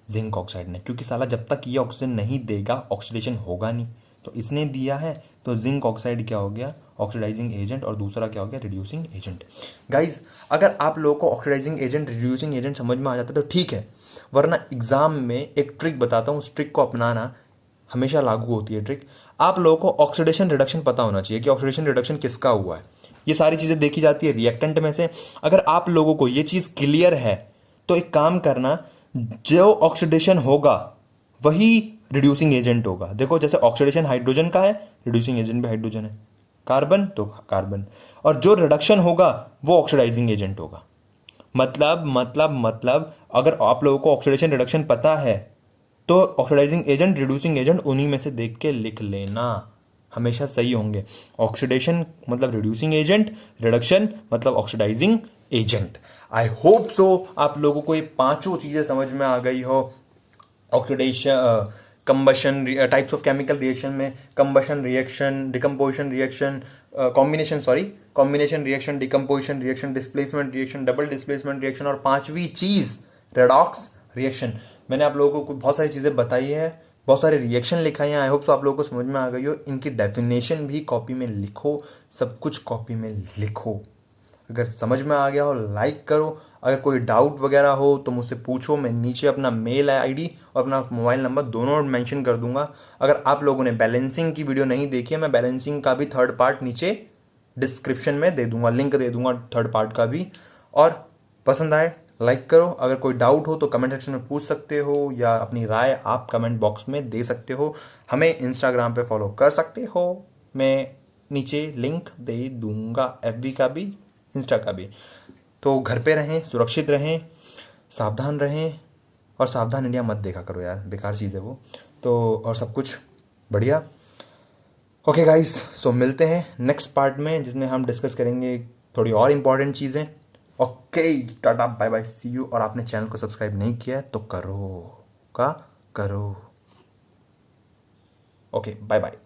जिंक ऑक्साइड ने, क्योंकि साला जब तक ये ऑक्सीजन नहीं देगा ऑक्सीडेशन होगा नहीं, तो इसने दिया है। तो जिंक ऑक्साइड क्या हो गया, ऑक्सीडाइजिंग एजेंट, और दूसरा क्या हो गया, रिड्यूसिंग एजेंट। गाइज, अगर आप लोगों को ऑक्सीडाइजिंग एजेंट, रिड्यूसिंग एजेंट समझ में आ जाता है तो ठीक है, वरना एग्जाम में एक ट्रिक बताता हूँ, उस ट्रिक को अपनाना, हमेशा लागू होती है ट्रिक। आप लोगों को ऑक्सीडेशन रिडक्शन पता होना चाहिए कि ऑक्सीडेशन रिडक्शन किसका हुआ है। ये सारी चीज़ें देखी जाती है रिएक्टेंट में से। अगर आप लोगों को ये चीज़ क्लियर है तो एक काम करना, जो ऑक्सीडेशन होगा वही रिड्यूसिंग एजेंट होगा। देखो, जैसे ऑक्सीडेशन हाइड्रोजन का है, रिड्यूसिंग एजेंट भी हाइड्रोजन है, कार्बन तो कार्बन, और जो रिडक्शन होगा वो ऑक्सीडाइजिंग एजेंट होगा। मतलब अगर आप लोगों को ऑक्सीडेशन रिडक्शन पता है तो ऑक्सीडाइजिंग एजेंट, रिड्यूसिंग एजेंट उन्हीं में से देख के लिख लेना, हमेशा सही होंगे। ऑक्सीडेशन मतलब रिड्यूसिंग एजेंट, रिडक्शन मतलब oxidising agent. I hope so आप लोगों को ये पांचों चीजें समझ में आ गई हो। Oxidation, combustion, types of chemical reaction में combustion reaction, decomposition reaction, combination reaction, decomposition reaction, displacement reaction, double displacement reaction, और पांचवी चीज रेडॉक्स रिएक्शन। मैंने आप लोगों को बहुत सारी चीज़ें बताई है, बहुत सारे रिएक्शन लिखाए हैं। आई होप सो आप लोगों को समझ में आ गई हो। इनकी डेफिनेशन भी कॉपी में लिखो, सब कुछ कॉपी में लिखो। अगर समझ में आ गया हो लाइक करो, अगर कोई डाउट वगैरह हो तो मुझसे पूछो। मैं नीचे अपना मेल आईडी और अपना मोबाइल नंबर दोनों मेंशन कर दूंगा। अगर आप लोगों ने बैलेंसिंग की वीडियो नहीं देखी है, मैं बैलेंसिंग का भी थर्ड पार्ट नीचे डिस्क्रिप्शन में दे दूंगा, लिंक दे दूंगा थर्ड पार्ट का भी। और पसंद आए लाइक करो, अगर कोई डाउट हो तो कमेंट सेक्शन में पूछ सकते हो, या अपनी राय आप कमेंट बॉक्स में दे सकते हो। हमें इंस्टाग्राम पे फॉलो कर सकते हो, मैं नीचे लिंक दे दूंगा, एफबी का भी इंस्टा का भी। तो घर पे रहें, सुरक्षित रहें, सावधान रहें, और सावधान इंडिया मत देखा करो यार, बेकार चीज़ है वो तो। और सब कुछ बढ़िया। ओके गाइस, सो मिलते हैं नेक्स्ट पार्ट में, जिसमें हम डिस्कस करेंगे थोड़ी और इम्पॉर्टेंट चीज़ें। Okay, tata bye bye, see you. और आपने चैनल को सब्सक्राइब नहीं किया है तो करो। Okay, bye bye.